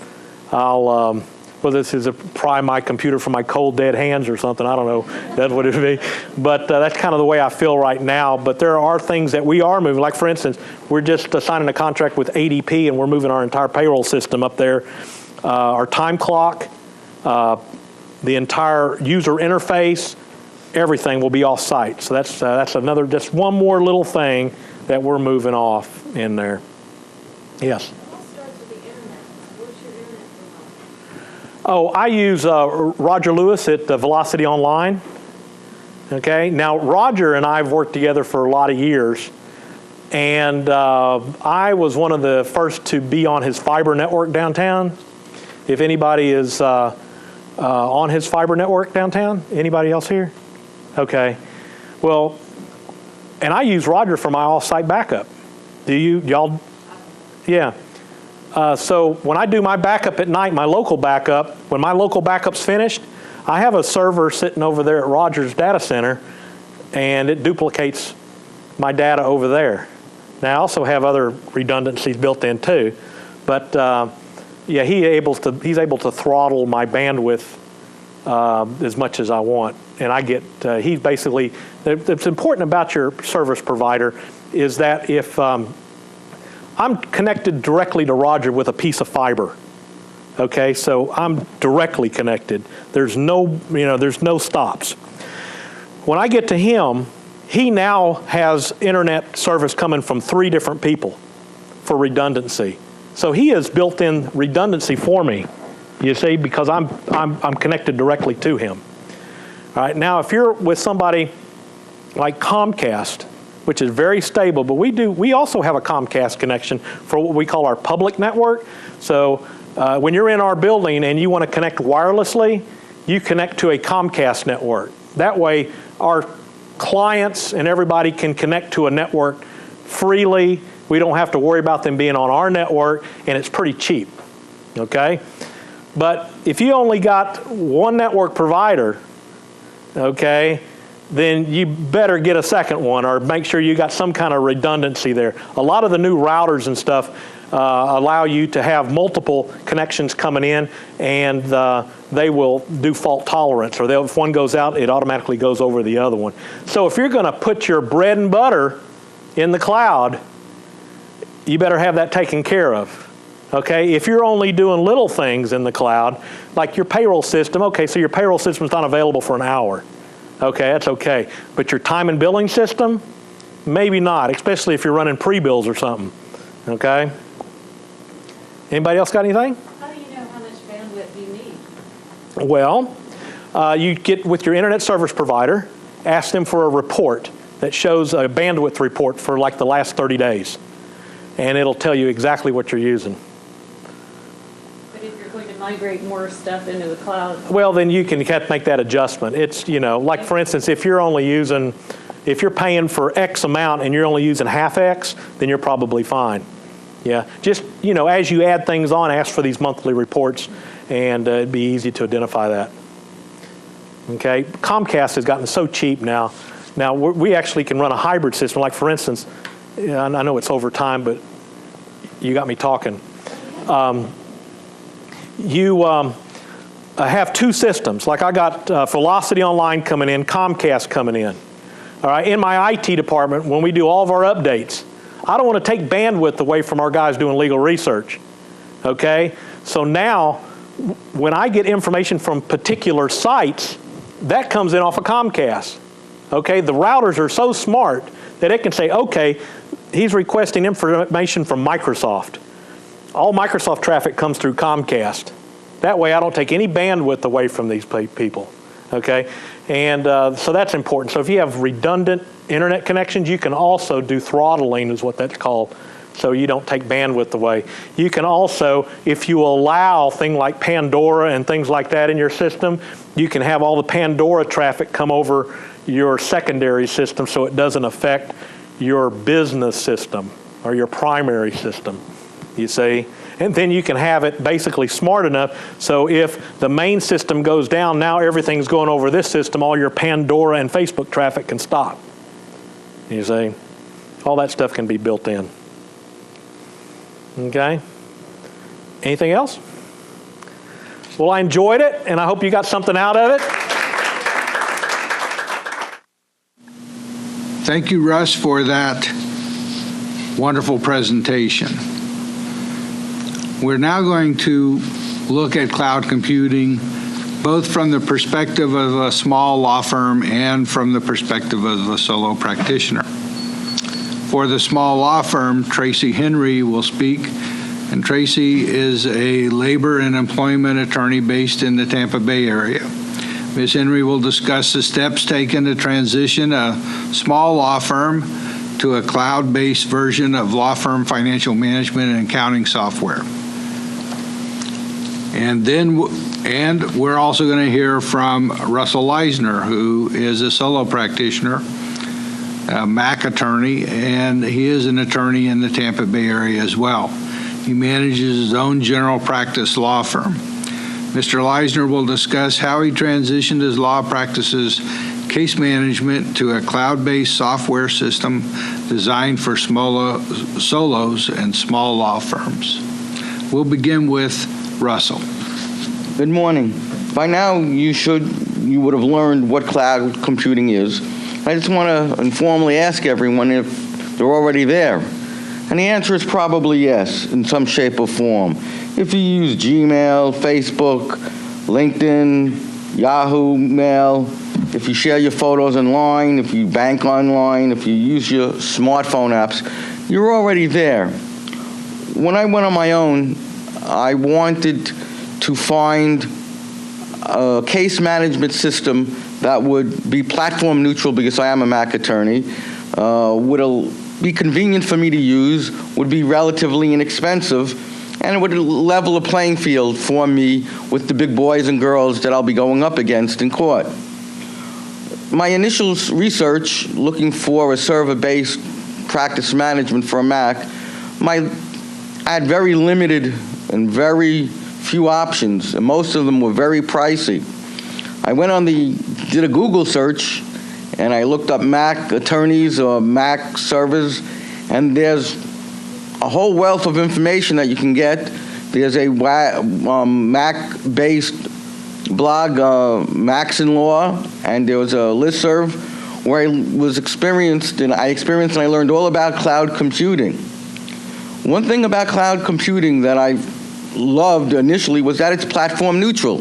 I'll, this is a pry my computer from my cold, dead hands or something. I don't know. That's what it would be. But that's kind of the way I feel right now. But there are things that we are moving. Like, for instance, we're just signing a contract with ADP, and we're moving our entire payroll system up there. Our time clock, the entire user interface, everything will be off-site. So that's another, just one more little thing that we're moving off in there. Yes? Oh, I use Roger Lewis at Velocity Online. Okay, now Roger and I have worked together for a lot of years, and I was one of the first to be on his fiber network downtown. If anybody is on his fiber network downtown, anybody else here? Okay, well, and I use Roger for my off-site backup. Do y'all? Yeah. So when I do my backup at night, my local backup, when my local backup's finished, I have a server sitting over there at Roger's data center, and it duplicates my data over there. Now, I also have other redundancies built in too, but yeah, he's able to throttle my bandwidth as much as I want, and I get. He's basically. What's important about your service provider is that if I'm connected directly to Roger with a piece of fiber. Okay, so I'm directly connected. There's no stops. When I get to him, he now has internet service coming from 3 different people for redundancy. So he has built in redundancy for me, you see, because I'm connected directly to him. All right, now if you're with somebody like Comcast, which is very stable, but we also have a Comcast connection for what we call our public network. So when you're in our building and you want to connect wirelessly, you connect to a Comcast network. That way our clients and everybody can connect to a network freely. We don't have to worry about them being on our network, and it's pretty cheap. okay? But if you only got one network provider, okay, then you better get a second one or make sure you got some kind of redundancy there. A lot of the new routers and stuff allow you to have multiple connections coming in, and they will do fault tolerance, or if one goes out, it automatically goes over the other one. So if you're going to put your bread and butter in the cloud, you better have that taken care of. Okay, if you're only doing little things in the cloud, like your payroll system, okay, so your payroll system's not available for an hour. Okay, that's okay. But your time and billing system, maybe not, especially if you're running pre-bills or something. Okay? Anybody else got anything? How do you know how much bandwidth you need? Well, you get with your internet service provider, ask them for a report that shows a bandwidth report for like the last 30 days. And it'll tell you exactly what you're using. But if you're going to migrate more stuff into the cloud. Well, then you can make that adjustment. It's, like for instance, if you're paying for X amount and you're only using half X, then you're probably fine. Yeah, just, as you add things on, ask for these monthly reports, and it'd be easy to identify that. Okay, Comcast has gotten so cheap now. Now, we actually can run a hybrid system. Like, for instance, I know it's over time, but you got me talking. You have two systems. Like I got Velocity Online coming in, Comcast coming in. All right, in my IT department, when we do all of our updates, I don't want to take bandwidth away from our guys doing legal research. Okay, so now when I get information from particular sites, that comes in off of Comcast. Okay, the routers are so smart that it can say, okay, he's requesting information from Microsoft. All Microsoft traffic comes through Comcast. That way I don't take any bandwidth away from these people, okay? And so that's important. So if you have redundant internet connections, you can also do throttling is what that's called, so you don't take bandwidth away. You can also, if you allow things like Pandora and things like that in your system, you can have all the Pandora traffic come over your secondary system so it doesn't affect your business system or your primary system, you see? And then you can have it basically smart enough so if the main system goes down, now everything's going over this system, all your Pandora and Facebook traffic can stop, you see? All that stuff can be built in. Okay? Anything else? Well, I enjoyed it, and I hope you got something out of it. Thank you, Russ, for that wonderful presentation. We're now going to look at cloud computing, both from the perspective of a small law firm and from the perspective of a solo practitioner. For the small law firm, Tracy Henry will speak, and Tracy is a labor and employment attorney based in the Tampa Bay area. Ms. Henry will discuss the steps taken to transition a small law firm to a cloud-based version of law firm financial management and accounting software. And we're also going to hear from Russell Leisner, who is a solo practitioner, a Mac attorney, and he is an attorney in the Tampa Bay area as well. He manages his own general practice law firm. Mr. Leisner will discuss how he transitioned his law practice's case management to a cloud-based software system designed for solos and small law firms. We'll begin with Russell. Good morning. By now, you would have learned what cloud computing is. I just want to informally ask everyone if they're already there. And the answer is probably yes, in some shape or form. If you use Gmail, Facebook, LinkedIn, Yahoo Mail, if you share your photos online, if you bank online, if you use your smartphone apps, you're already there. When I went on my own, I wanted to find a case management system that would be platform neutral because I am a Mac attorney, would be convenient for me to use, would be relatively inexpensive, and it would level a playing field for me with the big boys and girls that I'll be going up against in court. My initial research looking for a server-based practice management for a Mac, I had very limited and very few options, and most of them were very pricey. I did a Google search, and I looked up Mac attorneys or Mac servers, and there's a whole wealth of information that you can get. There's a Mac-based blog, Macs in Law, and there was a listserv where I experienced and I learned all about cloud computing. One thing about cloud computing that I loved initially was that it's platform neutral,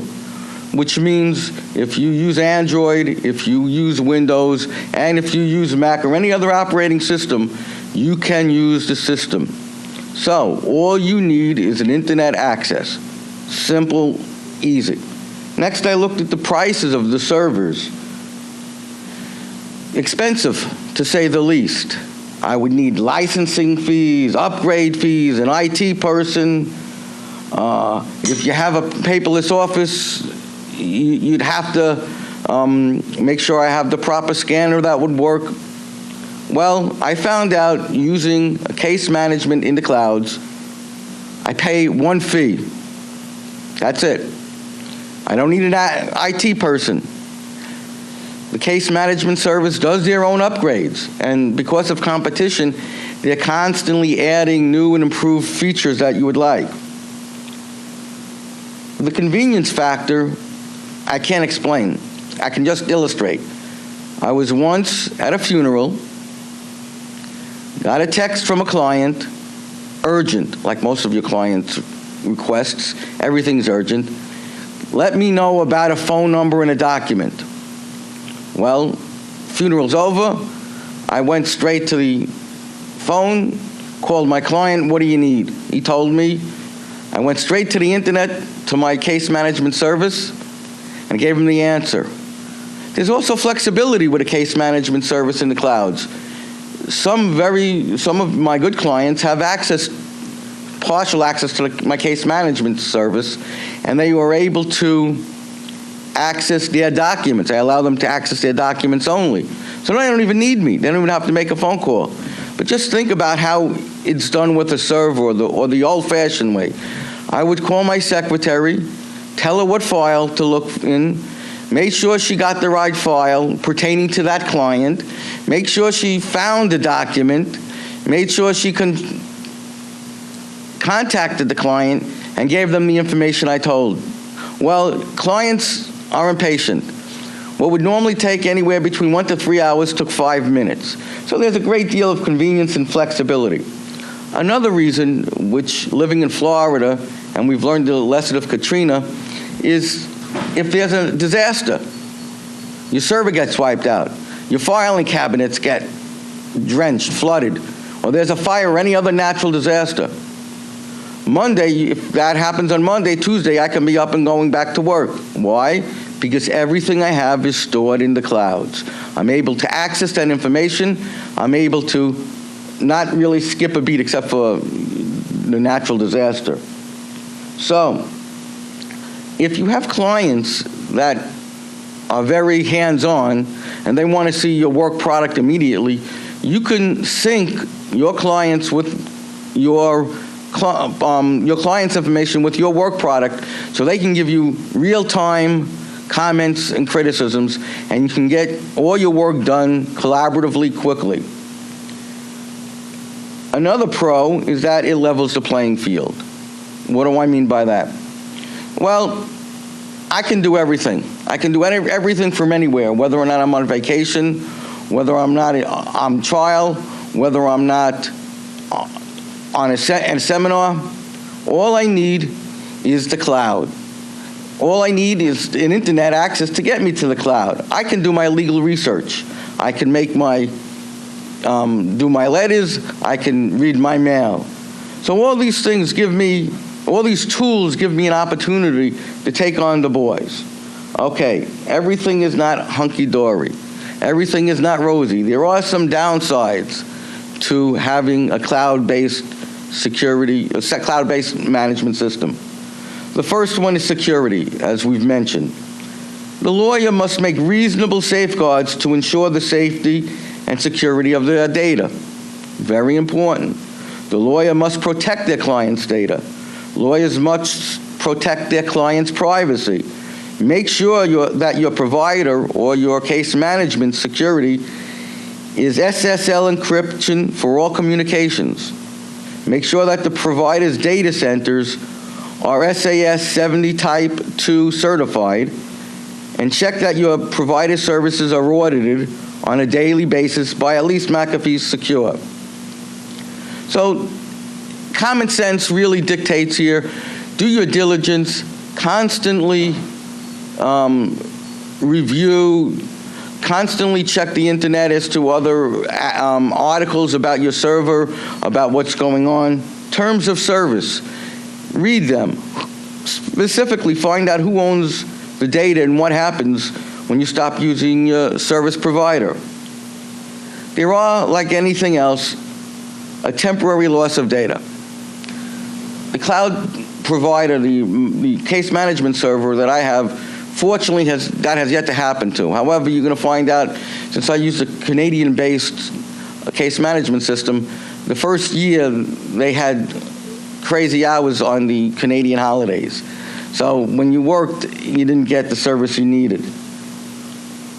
which means if you use Android, if you use Windows, and if you use Mac or any other operating system, you can use the system. So all you need is an internet access. Simple, easy. Next, I looked at the prices of the servers. Expensive, to say the least. I would need licensing fees, upgrade fees, an IT person. If you have a paperless office, you'd have to make sure I have the proper scanner that would work. Well, I found out using case management in the clouds, I pay one fee. That's it. I don't need an IT person. The case management service does their own upgrades, and because of competition, they're constantly adding new and improved features that you would like. The convenience factor, I can't explain. I can just illustrate. I was once at a funeral, got a text from a client, urgent, like most of your clients' requests, everything's urgent. Let me know about a phone number and a document. Well, funeral's over. I went straight to the phone, called my client, what do you need? He told me. I went straight to the internet, to my case management service, and gave him the answer. There's also flexibility with a case management service in the clouds. Some of my good clients have partial access to my case management service, and they were able to access their documents. I allow them to access their documents only. So they don't even need me. They don't even have to make a phone call. But just think about how it's done with a server or the old-fashioned way. I would call my secretary, tell her what file to look in, make sure she got the right file pertaining to that client, make sure she found the document, made sure she contacted the client, and gave them the information I told. Well, clients are impatient. What would normally take anywhere between 1 to 3 hours took 5 minutes. So there's a great deal of convenience and flexibility. Another reason, which living in Florida, and we've learned the lesson of Katrina, is if there's a disaster, your server gets wiped out, your filing cabinets get drenched, flooded, or there's a fire or any other natural disaster. Monday, if that happens on Monday, Tuesday, I can be up and going back to work. Why? Because everything I have is stored in the clouds. I'm able to access that information. I'm able to not really skip a beat except for the natural disaster. So, if you have clients that are very hands-on and they want to see your work product immediately, you can sync your clients with your client's information with your work product so they can give you real-time comments and criticisms, and you can get all your work done collaboratively quickly. Another pro is that it levels the playing field. What do I mean by that? Well, I can do everything. I can do everything from anywhere, whether or not I'm on vacation, whether I'm not on trial, whether I'm not on a seminar. All I need is the cloud. All I need is an internet access to get me to the cloud. I can do my legal research. I can make do my letters. I can read my mail. So all these things all these tools give me an opportunity to take on the boys. Okay, everything is not hunky-dory. Everything is not rosy. There are some downsides to having a cloud-based cloud-based management system. The first one is security, as we've mentioned. The lawyer must make reasonable safeguards to ensure the safety and security of their data. Very important. The lawyer must protect their client's data. Lawyers must protect their clients' privacy. Make sure that your provider or your case management security is SSL encryption for all communications. Make sure that the provider's data centers are SAS 70 Type 2 certified, and check that your provider services are audited on a daily basis by at least McAfee Secure. So common sense really dictates here. Do your diligence, constantly review, constantly check the internet as to other articles about your server, about what's going on. Terms of service, read them. Specifically, find out who owns the data and what happens when you stop using your service provider. There are, like anything else, a temporary loss of data. The cloud provider, the case management server that I have, fortunately that has yet to happen to. However, you're going to find out, since I use a Canadian-based case management system, the first year they had crazy hours on the Canadian holidays. So when you worked, you didn't get the service you needed.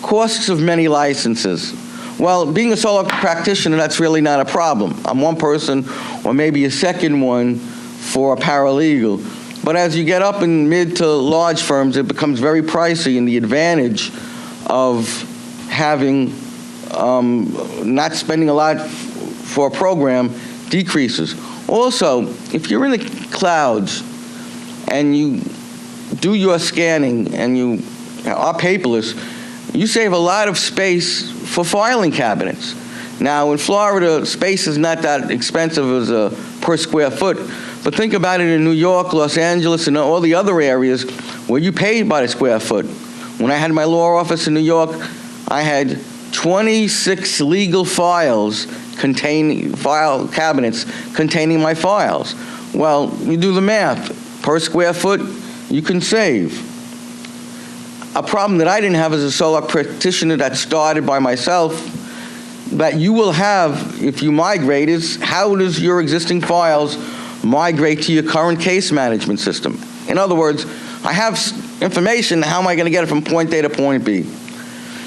Costs of many licenses. Well, being a solo practitioner, that's really not a problem. I'm one person, or maybe a second one for a paralegal. But as you get up in mid to large firms, it becomes very pricey, and the advantage of having, not spending a lot for a program decreases. Also, if you're in the clouds and you do your scanning and you are paperless, you save a lot of space for filing cabinets. Now, in Florida, space is not that expensive as per square foot, but think about it in New York, Los Angeles, and all the other areas where you pay by the square foot. When I had my law office in New York, I had 26 legal file cabinets containing my files. Well, you do the math. Per square foot, you can save. A problem that I didn't have as a solo practitioner that started by myself, that you will have if you migrate, is how does your existing files migrate to your current case management system? In other words, I have information, how am I going to get it from point A to point B?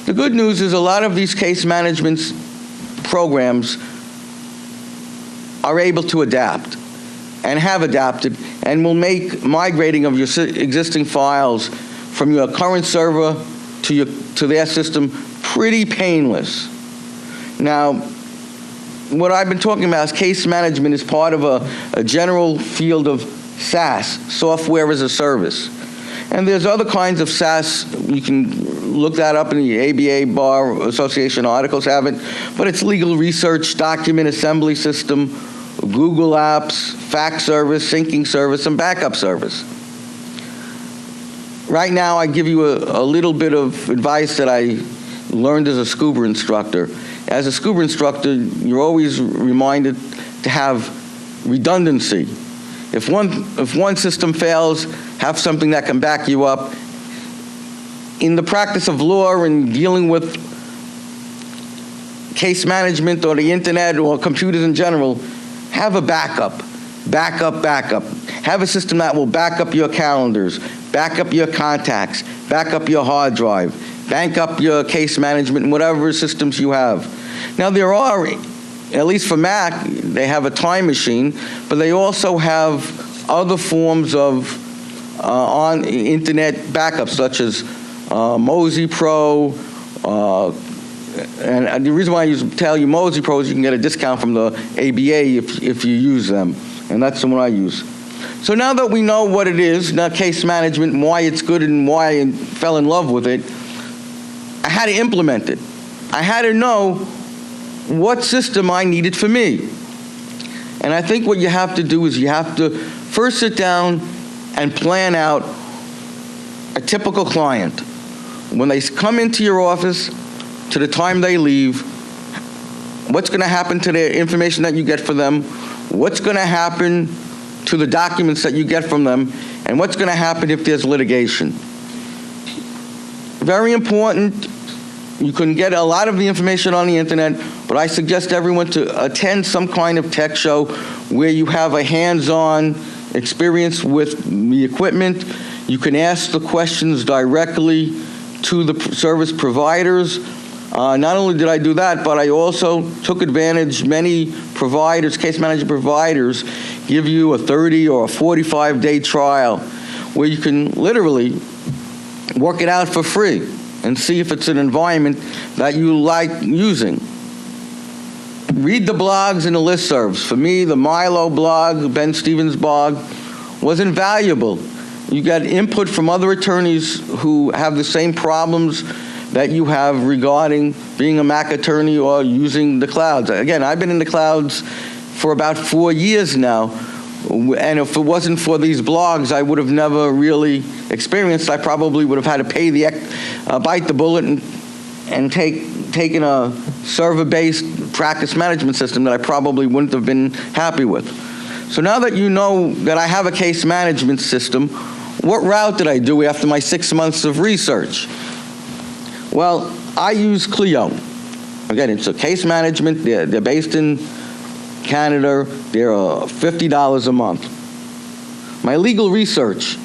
The good news is a lot of these case management programs are able to adapt and have adapted and will make migrating of your existing files from your current server to their system pretty painless. Now, what I've been talking about is case management is part of a general field of SaaS, software as a service. And there's other kinds of SaaS. You can look that up in the ABA Bar Association articles have it, but it's legal research, document assembly system, Google Apps, fax service, syncing service, and backup service. Right now, I give you a little bit of advice that I learned as a scuba instructor. As a scuba instructor, you're always reminded to have redundancy. If one system fails, have something that can back you up. In the practice of law and dealing with case management or the internet or computers in general, have a backup. Backup. Have a system that will back up your calendars, back up your contacts, back up your hard drive, back up your case management and whatever systems you have. Now there are, at least for Mac, they have a time machine, but they also have other forms of on internet backups such as Mozy Pro, and the reason why I tell you Mozy Pro is you can get a discount from the ABA if you use them, and that's the one I use. So now that we know what it is, now case management, and why it's good and why I fell in love with it, I had to implement it. I had to know what system I needed for me. And I think what you have to do is you have to first sit down and plan out a typical client. When they come into your office, to the time they leave, what's going to happen to the information that you get for them, what's going to happen to the documents that you get from them, and what's going to happen if there's litigation. Very important. You can get a lot of the information on the internet, but I suggest everyone to attend some kind of tech show where you have a hands-on experience with the equipment. You can ask the questions directly to the service providers. Not only did I do that, but I also took advantage. Many providers, case management providers, give you a 30 or a 45-day trial where you can literally work it out for free and see if it's an environment that you like using. Read the blogs and the listservs. For me, the Milo blog, Ben Stevens blog, was invaluable. You got input from other attorneys who have the same problems that you have regarding being a Mac attorney or using the clouds. Again, I've been in the clouds for about 4 years now, and if it wasn't for these blogs, I would have never really experienced. I probably would have had to pay bite the bullet and taken a server-based practice management system that I probably wouldn't have been happy with. So now that you know that I have a case management system, what route did I do after my 6 months of research? Well, I use Clio. Again, it's a case management. They're based in Canada. They're $50 a month. My legal research.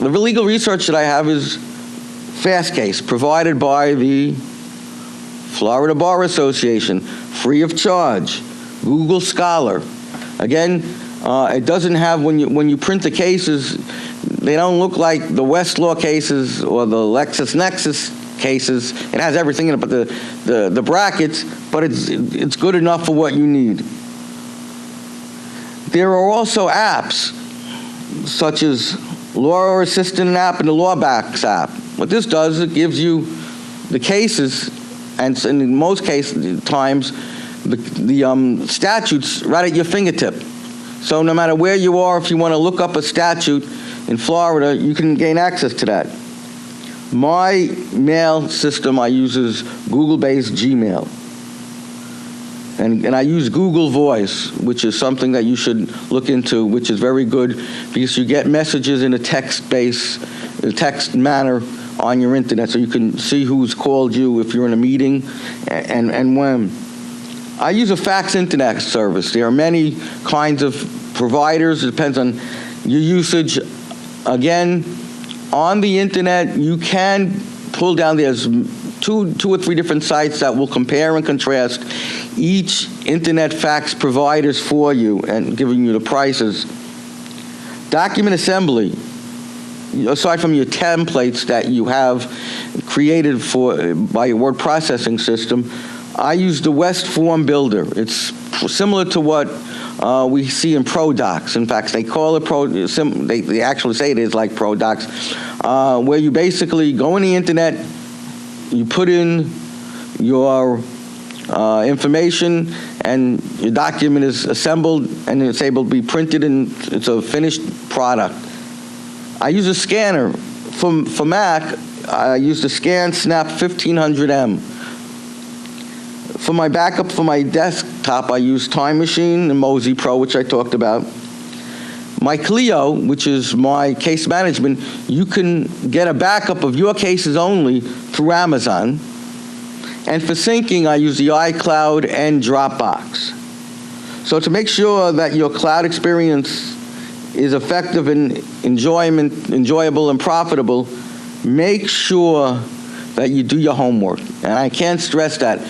The legal research that I have is Fastcase, provided by the Florida Bar Association, free of charge. Google Scholar. Again, it doesn't have, when you print the cases, they don't look like the Westlaw cases or the LexisNexis cases. It has everything in it but the brackets, but it's good enough for what you need. There are also apps, such as Law Assistant app and the Lawbacks app. What this does, it gives you the cases, and in most times, the statutes right at your fingertip. So no matter where you are, if you want to look up a statute in Florida, you can gain access to that. My mail system I use is Google-based Gmail. And I use Google Voice, which is something that you should look into, which is very good because you get messages in a text manner on your internet, so you can see who's called you if you're in a meeting and when. I use a fax internet service. There are many kinds of providers. It depends on your usage. Again, on the internet, you can pull down, there's two or three different sites that will compare and contrast each internet fax providers for you and giving you the prices. Document assembly, aside from your templates that you have created by your word processing system, I use the West Form Builder. It's similar to what we see in ProDocs. In fact, they call it they actually say it is like ProDocs, where you basically go on the internet, you put in your information, and your document is assembled, and it's able to be printed, and it's a finished product. I use a scanner. For Mac, I use the ScanSnap 1500M. For my backup, for my desktop, I use Time Machine and Mozy Pro, which I talked about. My Clio, which is my case management, you can get a backup of your cases only through Amazon. And for syncing, I use the iCloud and Dropbox. So to make sure that your cloud experience is effective and enjoyable and profitable, make sure that you do your homework. And I can't stress that.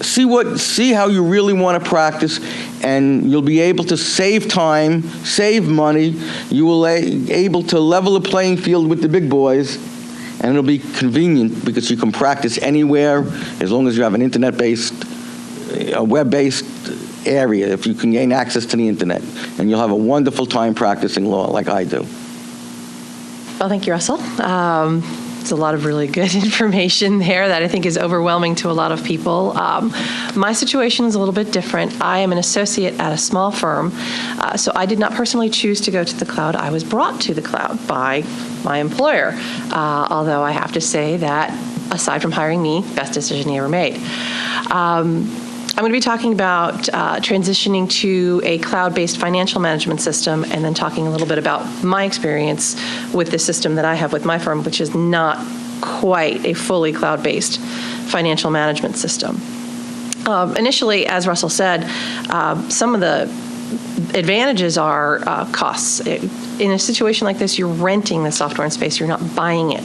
See how you really want to practice, and you'll be able to save time, save money. You will be able to level the playing field with the big boys, and it'll be convenient because you can practice anywhere as long as you have an internet-based, a web-based area, if you can gain access to the internet. And you'll have a wonderful time practicing law like I do. Well, thank you, Russell. It's a lot of really good information there that I think is overwhelming to a lot of people. My situation is a little bit different. I am an associate at a small firm, so I did not personally choose to go to the cloud. I was brought to the cloud by my employer, although I have to say that, aside from hiring me, best decision he ever made. I'm going to be talking about transitioning to a cloud-based financial management system, and then talking a little bit about my experience with the system that I have with my firm, which is not quite a fully cloud-based financial management system. Initially, as Russell said, some of the advantages are costs. In a situation like this, you're renting the software and space, you're not buying it.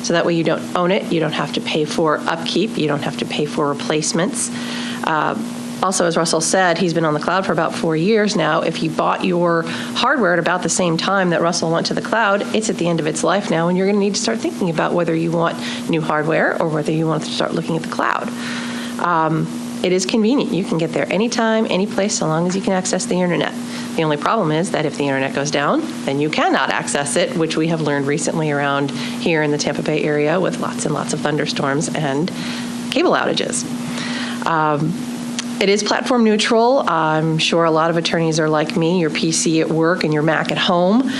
So that way you don't own it, you don't have to pay for upkeep, you don't have to pay for replacements. Also, as Russell said, he's been on the cloud for about 4 years now. If you bought your hardware at about the same time that Russell went to the cloud, it's at the end of its life now, and you're going to need to start thinking about whether you want new hardware or whether you want to start looking at the cloud. It is convenient. You can get there anytime, any place, so long as you can access the internet. The only problem is that if the internet goes down, then you cannot access it, which we have learned recently around here in the Tampa Bay area with lots and lots of thunderstorms and cable outages. It is platform neutral. I'm sure a lot of attorneys are like me, your PC at work and your Mac at home.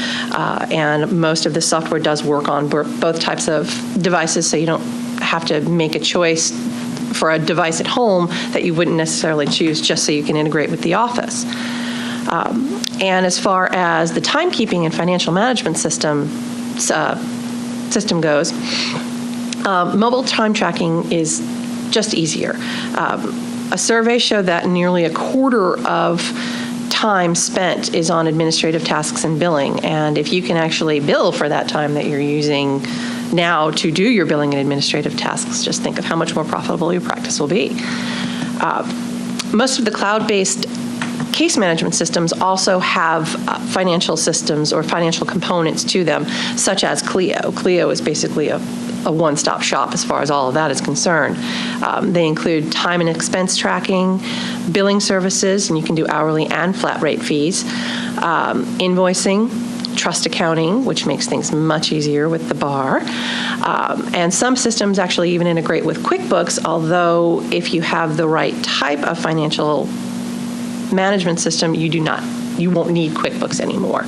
And most of the software does work on both types of devices, so you don't have to make a choice for a device at home that you wouldn't necessarily choose just so you can integrate with the office. And as far as the timekeeping and financial management system goes, mobile time tracking is just easier. A survey showed that nearly a quarter of time spent is on administrative tasks and billing. And if you can actually bill for that time that you're using now to do your billing and administrative tasks, just think of how much more profitable your practice will be. Most of the cloud-based case management systems also have financial systems or financial components to them, such as CLEO. CLEO is basically a one-stop shop as far as all of that is concerned. They include time and expense tracking, billing services, and you can do hourly and flat rate fees, invoicing, trust accounting, which makes things much easier with the bar. And some systems actually even integrate with QuickBooks, although if you have the right type of financial management system, you won't need QuickBooks anymore.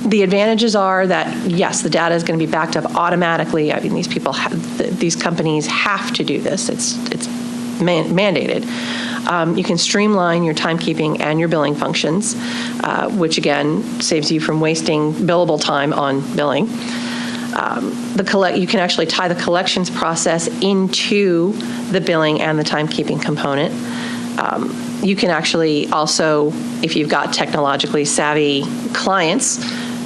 The advantages are that, yes, the data is going to be backed up automatically. I mean, these companies have to do this. It's mandated. You can streamline your timekeeping and your billing functions, which again saves you from wasting billable time on billing. You can actually tie the collections process into the billing and the timekeeping component. You can actually also, if you've got technologically savvy clients,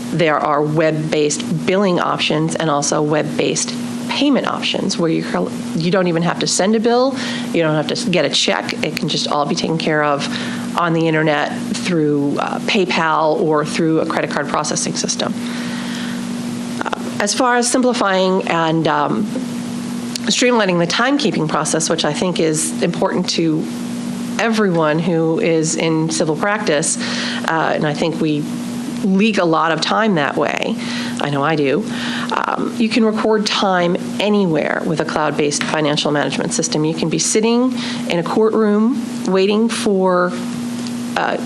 there are web-based billing options and also web-based payment options where you don't even have to send a bill, you don't have to get a check, it can just all be taken care of on the internet through PayPal or through a credit card processing system. As far as simplifying and streamlining the timekeeping process, which I think is important to everyone who is in civil practice, and I think we leak a lot of time that way. I know I do. You can record time anywhere with a cloud-based financial management system. You can be sitting in a courtroom waiting for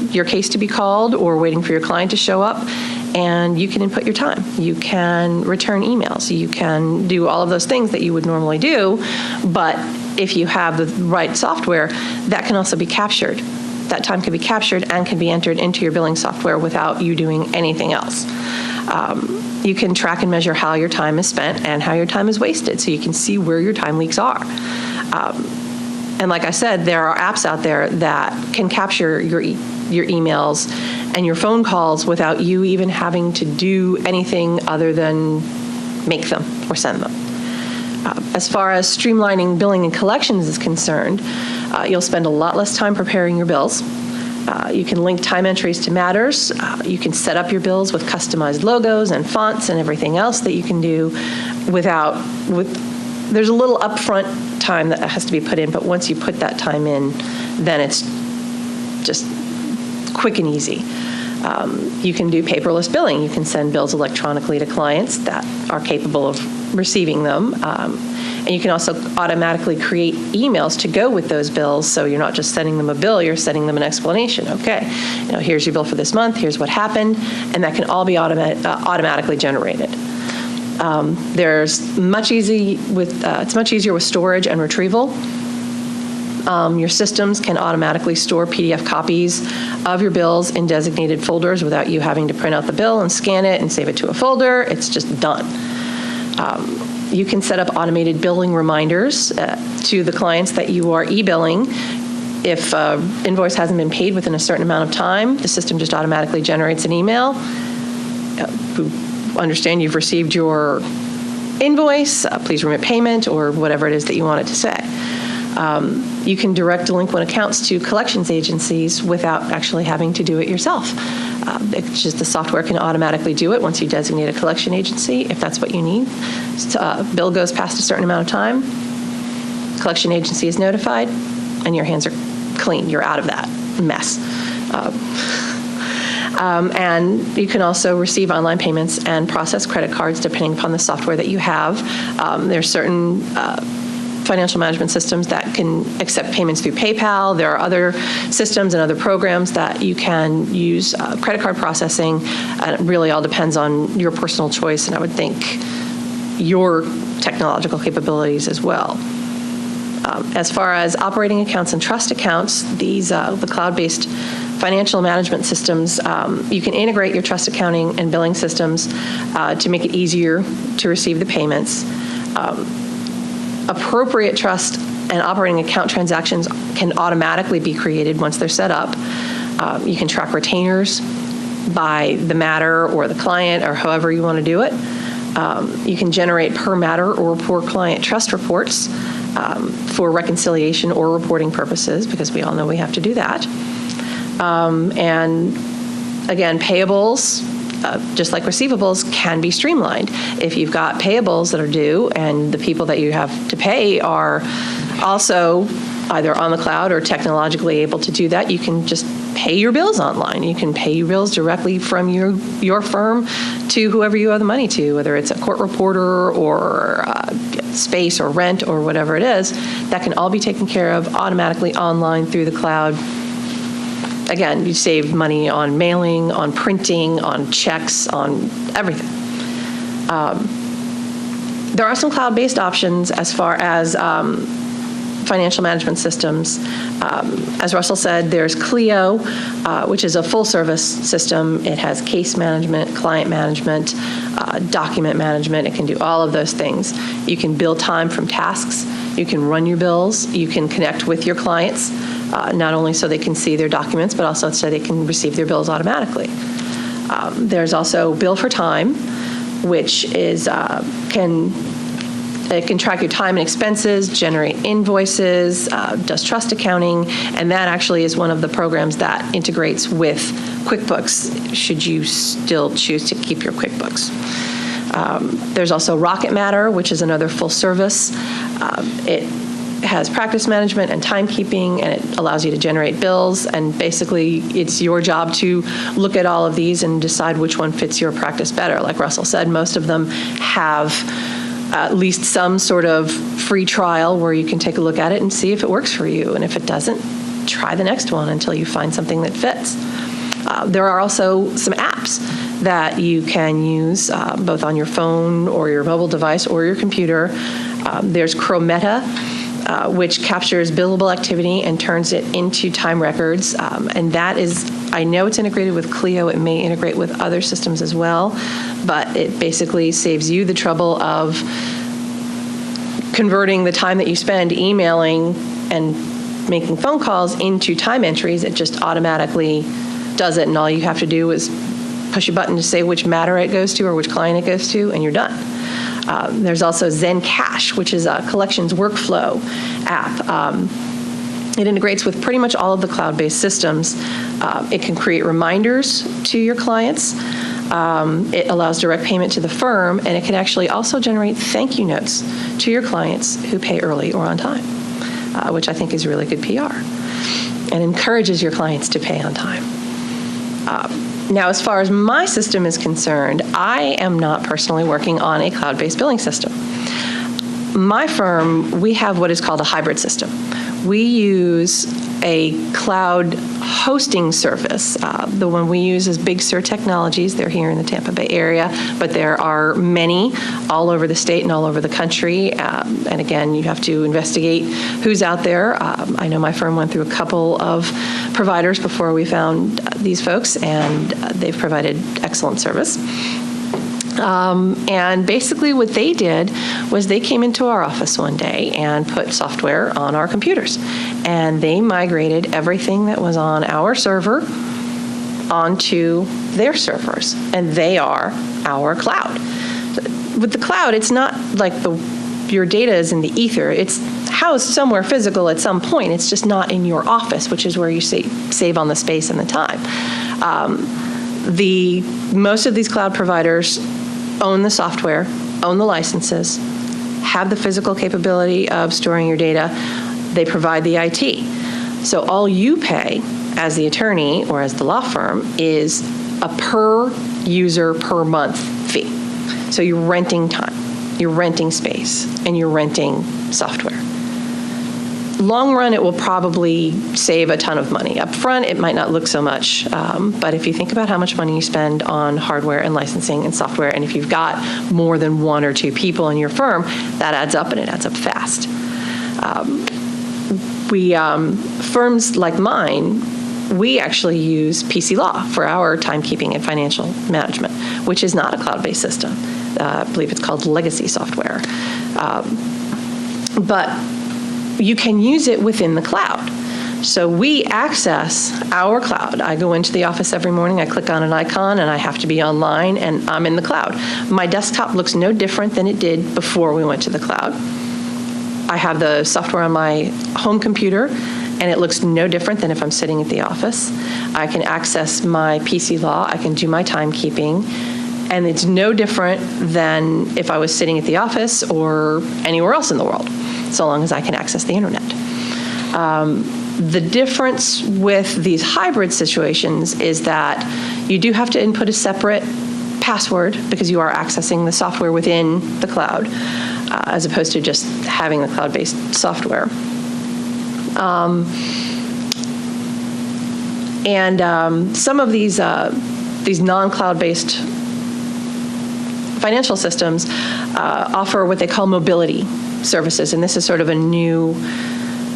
your case to be called or waiting for your client to show up, and you can input your time. You can return emails. You can do all of those things that you would normally do, but if you have the right software, that can also be captured. That time can be captured and can be entered into your billing software without you doing anything else. You can track and measure how your time is spent and how your time is wasted, so you can see where your time leaks are. And like I said, there are apps out there that can capture your emails and your phone calls without you even having to do anything other than make them or send them. As far as streamlining billing and collections is concerned, you'll spend a lot less time preparing your bills. You can link time entries to matters. You can set up your bills with customized logos and fonts and everything else that you can do there's a little upfront time that has to be put in, but once you put that time in, then it's just quick and easy. You can do paperless billing. You can send bills electronically to clients that are capable of receiving them. And you can also automatically create emails to go with those bills, so you're not just sending them a bill, you're sending them an explanation. Okay, here's your bill for this month, here's what happened, and that can all be automatically generated. It's much easier with storage and retrieval. Your systems can automatically store PDF copies of your bills in designated folders without you having to print out the bill and scan it and save it to a folder. It's just done. You can set up automated billing reminders to the clients that you are e-billing If an invoice hasn't been paid within a certain amount of time, the system just automatically generates an email. We understand you've received your invoice, please remit payment, or whatever it is that you want it to say. You can direct delinquent accounts to collections agencies without actually having to do it yourself. It's just the software can automatically do it once you designate a collection agency, if that's what you need. Bill goes past a certain amount of time, collection agency is notified, and your hands are clean. You're out of that mess. And you can also receive online payments and process credit cards depending upon the software that you have. There's certain financial management systems that can accept payments through PayPal. There are other systems and other programs that you can use credit card processing. And it really all depends on your personal choice, and I would think your technological capabilities as well. As far as operating accounts and trust accounts, these the cloud-based financial management systems, you can integrate your trust accounting and billing systems to make it easier to receive the payments. Appropriate trust and operating account transactions can automatically be created once they're set up. You can track retainers by the matter or the client or however you want to do it. You can generate per matter or per client trust reports for reconciliation or reporting purposes, because we all know we have to do that. And again, payables, just like receivables, can be streamlined. If you've got payables that are due and the people that you have to pay are also either on the cloud or technologically able to do that, you can just pay your bills online. You can pay your bills directly from your firm to whoever you owe the money to, whether it's a court reporter or space or rent or whatever it is. That can all be taken care of automatically online through the cloud. Again, you save money on mailing, on printing, on checks, on everything. There are some cloud-based options as far as financial management systems. As Russell said, there's Clio, which is a full-service system. It has case management, client management, document management. It can do all of those things. You can bill time from tasks. You can run your bills. You can connect with your clients, not only so they can see their documents, but also so they can receive their bills automatically. There's also Bill for Time, which is it can track your time and expenses, generate invoices, does trust accounting, and that actually is one of the programs that integrates with QuickBooks, should you still choose to keep your QuickBooks. There's also Rocket Matter, which is another full service. It has practice management and timekeeping, and it allows you to generate bills, and basically it's your job to look at all of these and decide which one fits your practice better. Like Russell said, most of them have at least some sort of free trial where you can take a look at it and see if it works for you. And if it doesn't, try the next one until you find something that fits. There are also some apps that you can use both on your phone or your mobile device or your computer. There's Chrometa, which captures billable activity and turns it into time records. And that is, I know it's integrated with Clio. It may integrate with other systems as well, but it basically saves you the trouble of converting the time that you spend emailing and making phone calls into time entries. It just automatically does it, and all you have to do is push a button to say which matter it goes to or which client it goes to, and you're done. There's also Zen Cash, which is a collections workflow app. It integrates with pretty much all of the cloud-based systems. It can create reminders to your clients. It allows direct payment to the firm, and it can actually also generate thank you notes to your clients who pay early or on time, which I think is really good PR, and encourages your clients to pay on time. Now, as far as my system is concerned, I am not personally working on a cloud-based billing system. My firm, we have what is called a hybrid system. We use a cloud hosting service. The one we use is Big Sur Technologies. They're here in the Tampa Bay area, but there are many all over the state and all over the country. And again, you have to investigate who's out there. I know my firm went through a couple of providers before we found these folks, and they've provided excellent service. And basically what they did was they came into our office one day and put software on our computers. and they migrated everything that was on our server onto their servers, and they are our cloud. With the cloud, it's not like your data is in the ether. It's housed somewhere physical at some point. It's just not in your office, which is where you save on the space and the time. Most of these cloud providers own the software, own the licenses, have the physical capability of storing your data. They provide the IT. So all you pay as the attorney or as the law firm is a per user per month fee. So you're renting time, you're renting space, and you're renting software. Long run, it will probably save a ton of money. Up front, it might not look so much, but if you think about how much money you spend on hardware and licensing and software, and if you've got more than one or two people in your firm, that adds up, and it adds up fast. Firms like mine, we actually use PC Law for our timekeeping and financial management, which is not a cloud-based system. I believe it's called legacy software. But you can use it within the cloud. So we access our cloud. I go into the office every morning, I click on an icon, and I have to be online, and I'm in the cloud. My desktop looks no different than it did before we went to the cloud. I have the software on my home computer, and it looks no different than if I'm sitting at the office. I can access my PC Law, I can do my timekeeping, and it's no different than if I was sitting at the office or anywhere else in the world, so long as I can access the internet. The difference with these hybrid situations is that you do have to input a separate password because you are accessing the software within the cloud, as opposed to just having the cloud-based software. Some of these non-cloud-based financial systems offer what they call mobility services, and this is sort of a new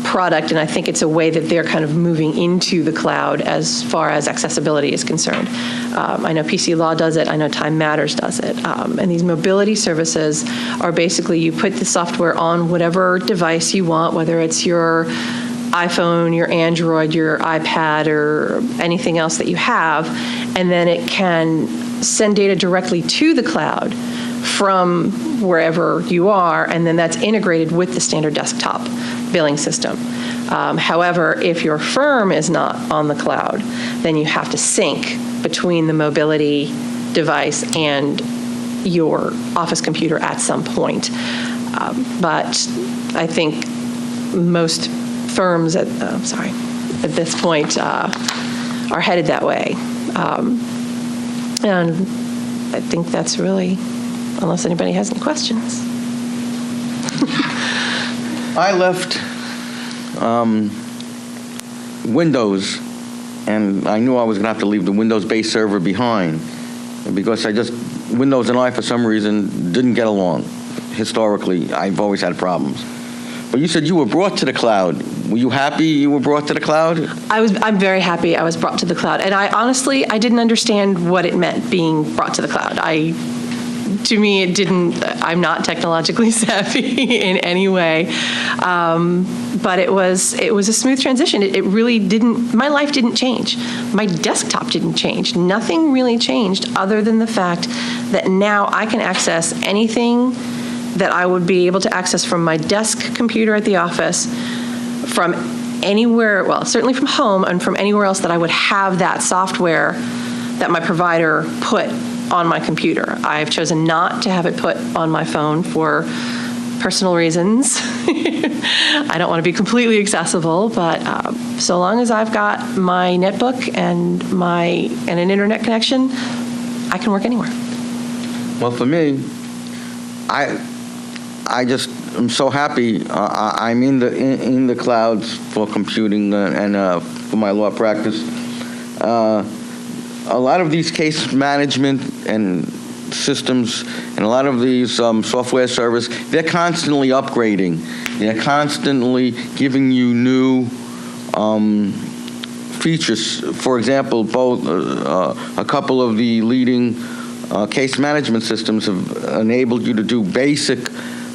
product, and I think it's a way that they're kind of moving into the cloud as far as accessibility is concerned. I know PC Law does it, I know Time Matters does it, and these mobility services are basically you put the software on whatever device you want, whether it's your iPhone, your Android, your iPad, or anything else that you have, and then it can send data directly to the cloud from wherever you are, and then that's integrated with the standard desktop billing system. However, if your firm is not on the cloud, then you have to sync between the mobility device and your office computer at some point. But I think most firms at this point are headed that way. And I think that's really, unless anybody has any questions. I left Windows, and I knew I was going to have to leave the Windows-based server behind because Windows and I, for some reason, didn't get along. Historically, I've always had problems. But you said you were brought to the cloud. Were you happy you were brought to the cloud? I'm very happy I was brought to the cloud. And I honestly didn't understand what it meant being brought to the cloud. To me, it didn't, I'm not technologically savvy in any way. But it was a smooth transition. It really didn't, my life didn't change. My desktop didn't change. Nothing really changed other than the fact that now I can access anything that I would be able to access from my desk computer at the office, from anywhere, well, certainly from home and from anywhere else that I would have that software that my provider put on my computer. I've chosen not to have it put on my phone for personal reasons. I don't want to be completely accessible, but so long as I've got my netbook and an internet connection, I can work anywhere. Well, for me, I just am so happy. I'm in the clouds for computing and for my law practice. A lot of these case management and systems and a lot of these software servers, they're constantly upgrading. They're constantly giving you new features. For example, both a couple of the leading case management systems have enabled you to do basic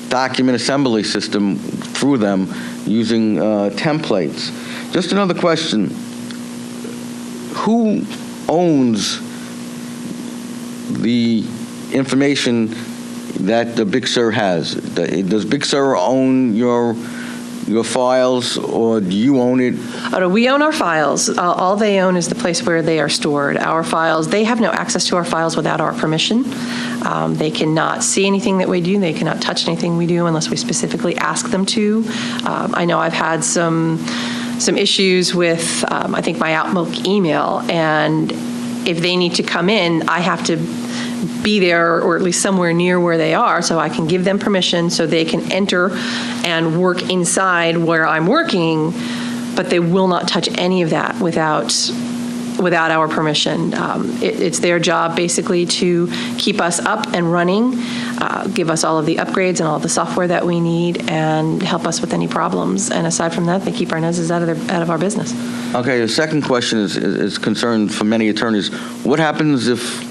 document assembly system through them using templates. Just another question. Who owns the information that the Big Sur has? Does Big Sur own your files, or do you own it? Oh, no, we own our files. All they own is the place where they are stored. Our files, they have no access to our files without our permission. They cannot see anything that we do. They cannot touch anything we do unless we specifically ask them to. I know I've had some issues with, I think, my Outlook email, and if they need to come in, I have to be there, or at least somewhere near where they are, so I can give them permission so they can enter and work inside where I'm working, but they will not touch any of that without our permission. It's their job basically to keep us up and running, give us all of the upgrades and all of the software that we need, and help us with any problems. And aside from that, they keep our noses out of our business. Okay, the second question is concerned for many attorneys. What happens if,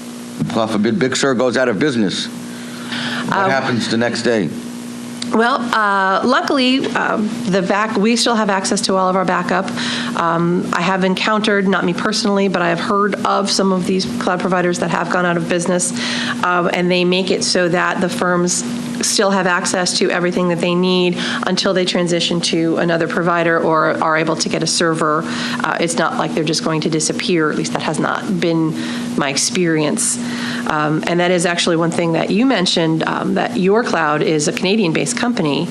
God forbid, Big Sur goes out of business? What happens the next day? Well, luckily, we still have access to all of our backup. I have encountered, not me personally, but I have heard of some of these cloud providers that have gone out of business, and they make it so that the firms still have access to everything that they need until they transition to another provider or are able to get a server. It's not like they're just going to disappear. At least that has not been my experience. And that is actually one thing that you mentioned, that your cloud is a Canadian-based company.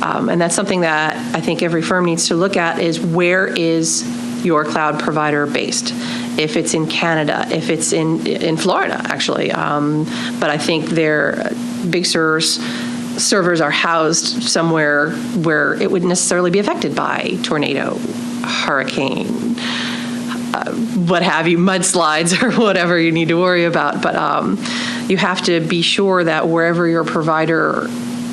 And that's something that I think every firm needs to look at, is where is your cloud provider based? If it's in Canada, if it's in Florida, actually. But I think Big Sur's servers are housed somewhere where it wouldn't necessarily be affected by tornado, hurricane, what have you, mudslides, or whatever you need to worry about. But you have to be sure that wherever your provider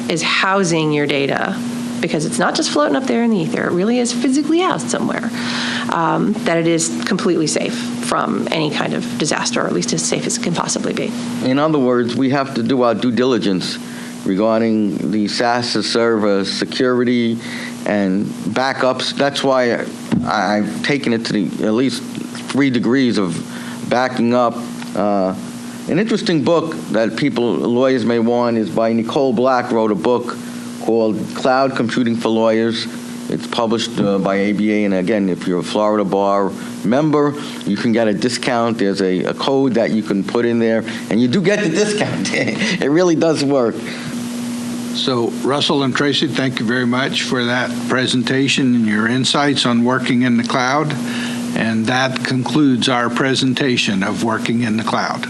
is housing your data, because it's not just floating up there in the ether, it really is physically housed somewhere, that it is completely safe from any kind of disaster, or at least as safe as it can possibly be. In other words, we have to do our due diligence regarding the SaaS as service, security, and backups. That's why I've taken it to at least 3 degrees of backing up. An interesting book that lawyers may want is by Nicole Black, wrote a book called Cloud Computing for Lawyers. It's published by ABA, and again, if you're a Florida Bar member, you can get a discount. There's a code that you can put in there, and you do get the discount. It really does work. So, Russell and Tracy, thank you very much for that presentation and your insights on working in the cloud. And that concludes our presentation of working in the cloud.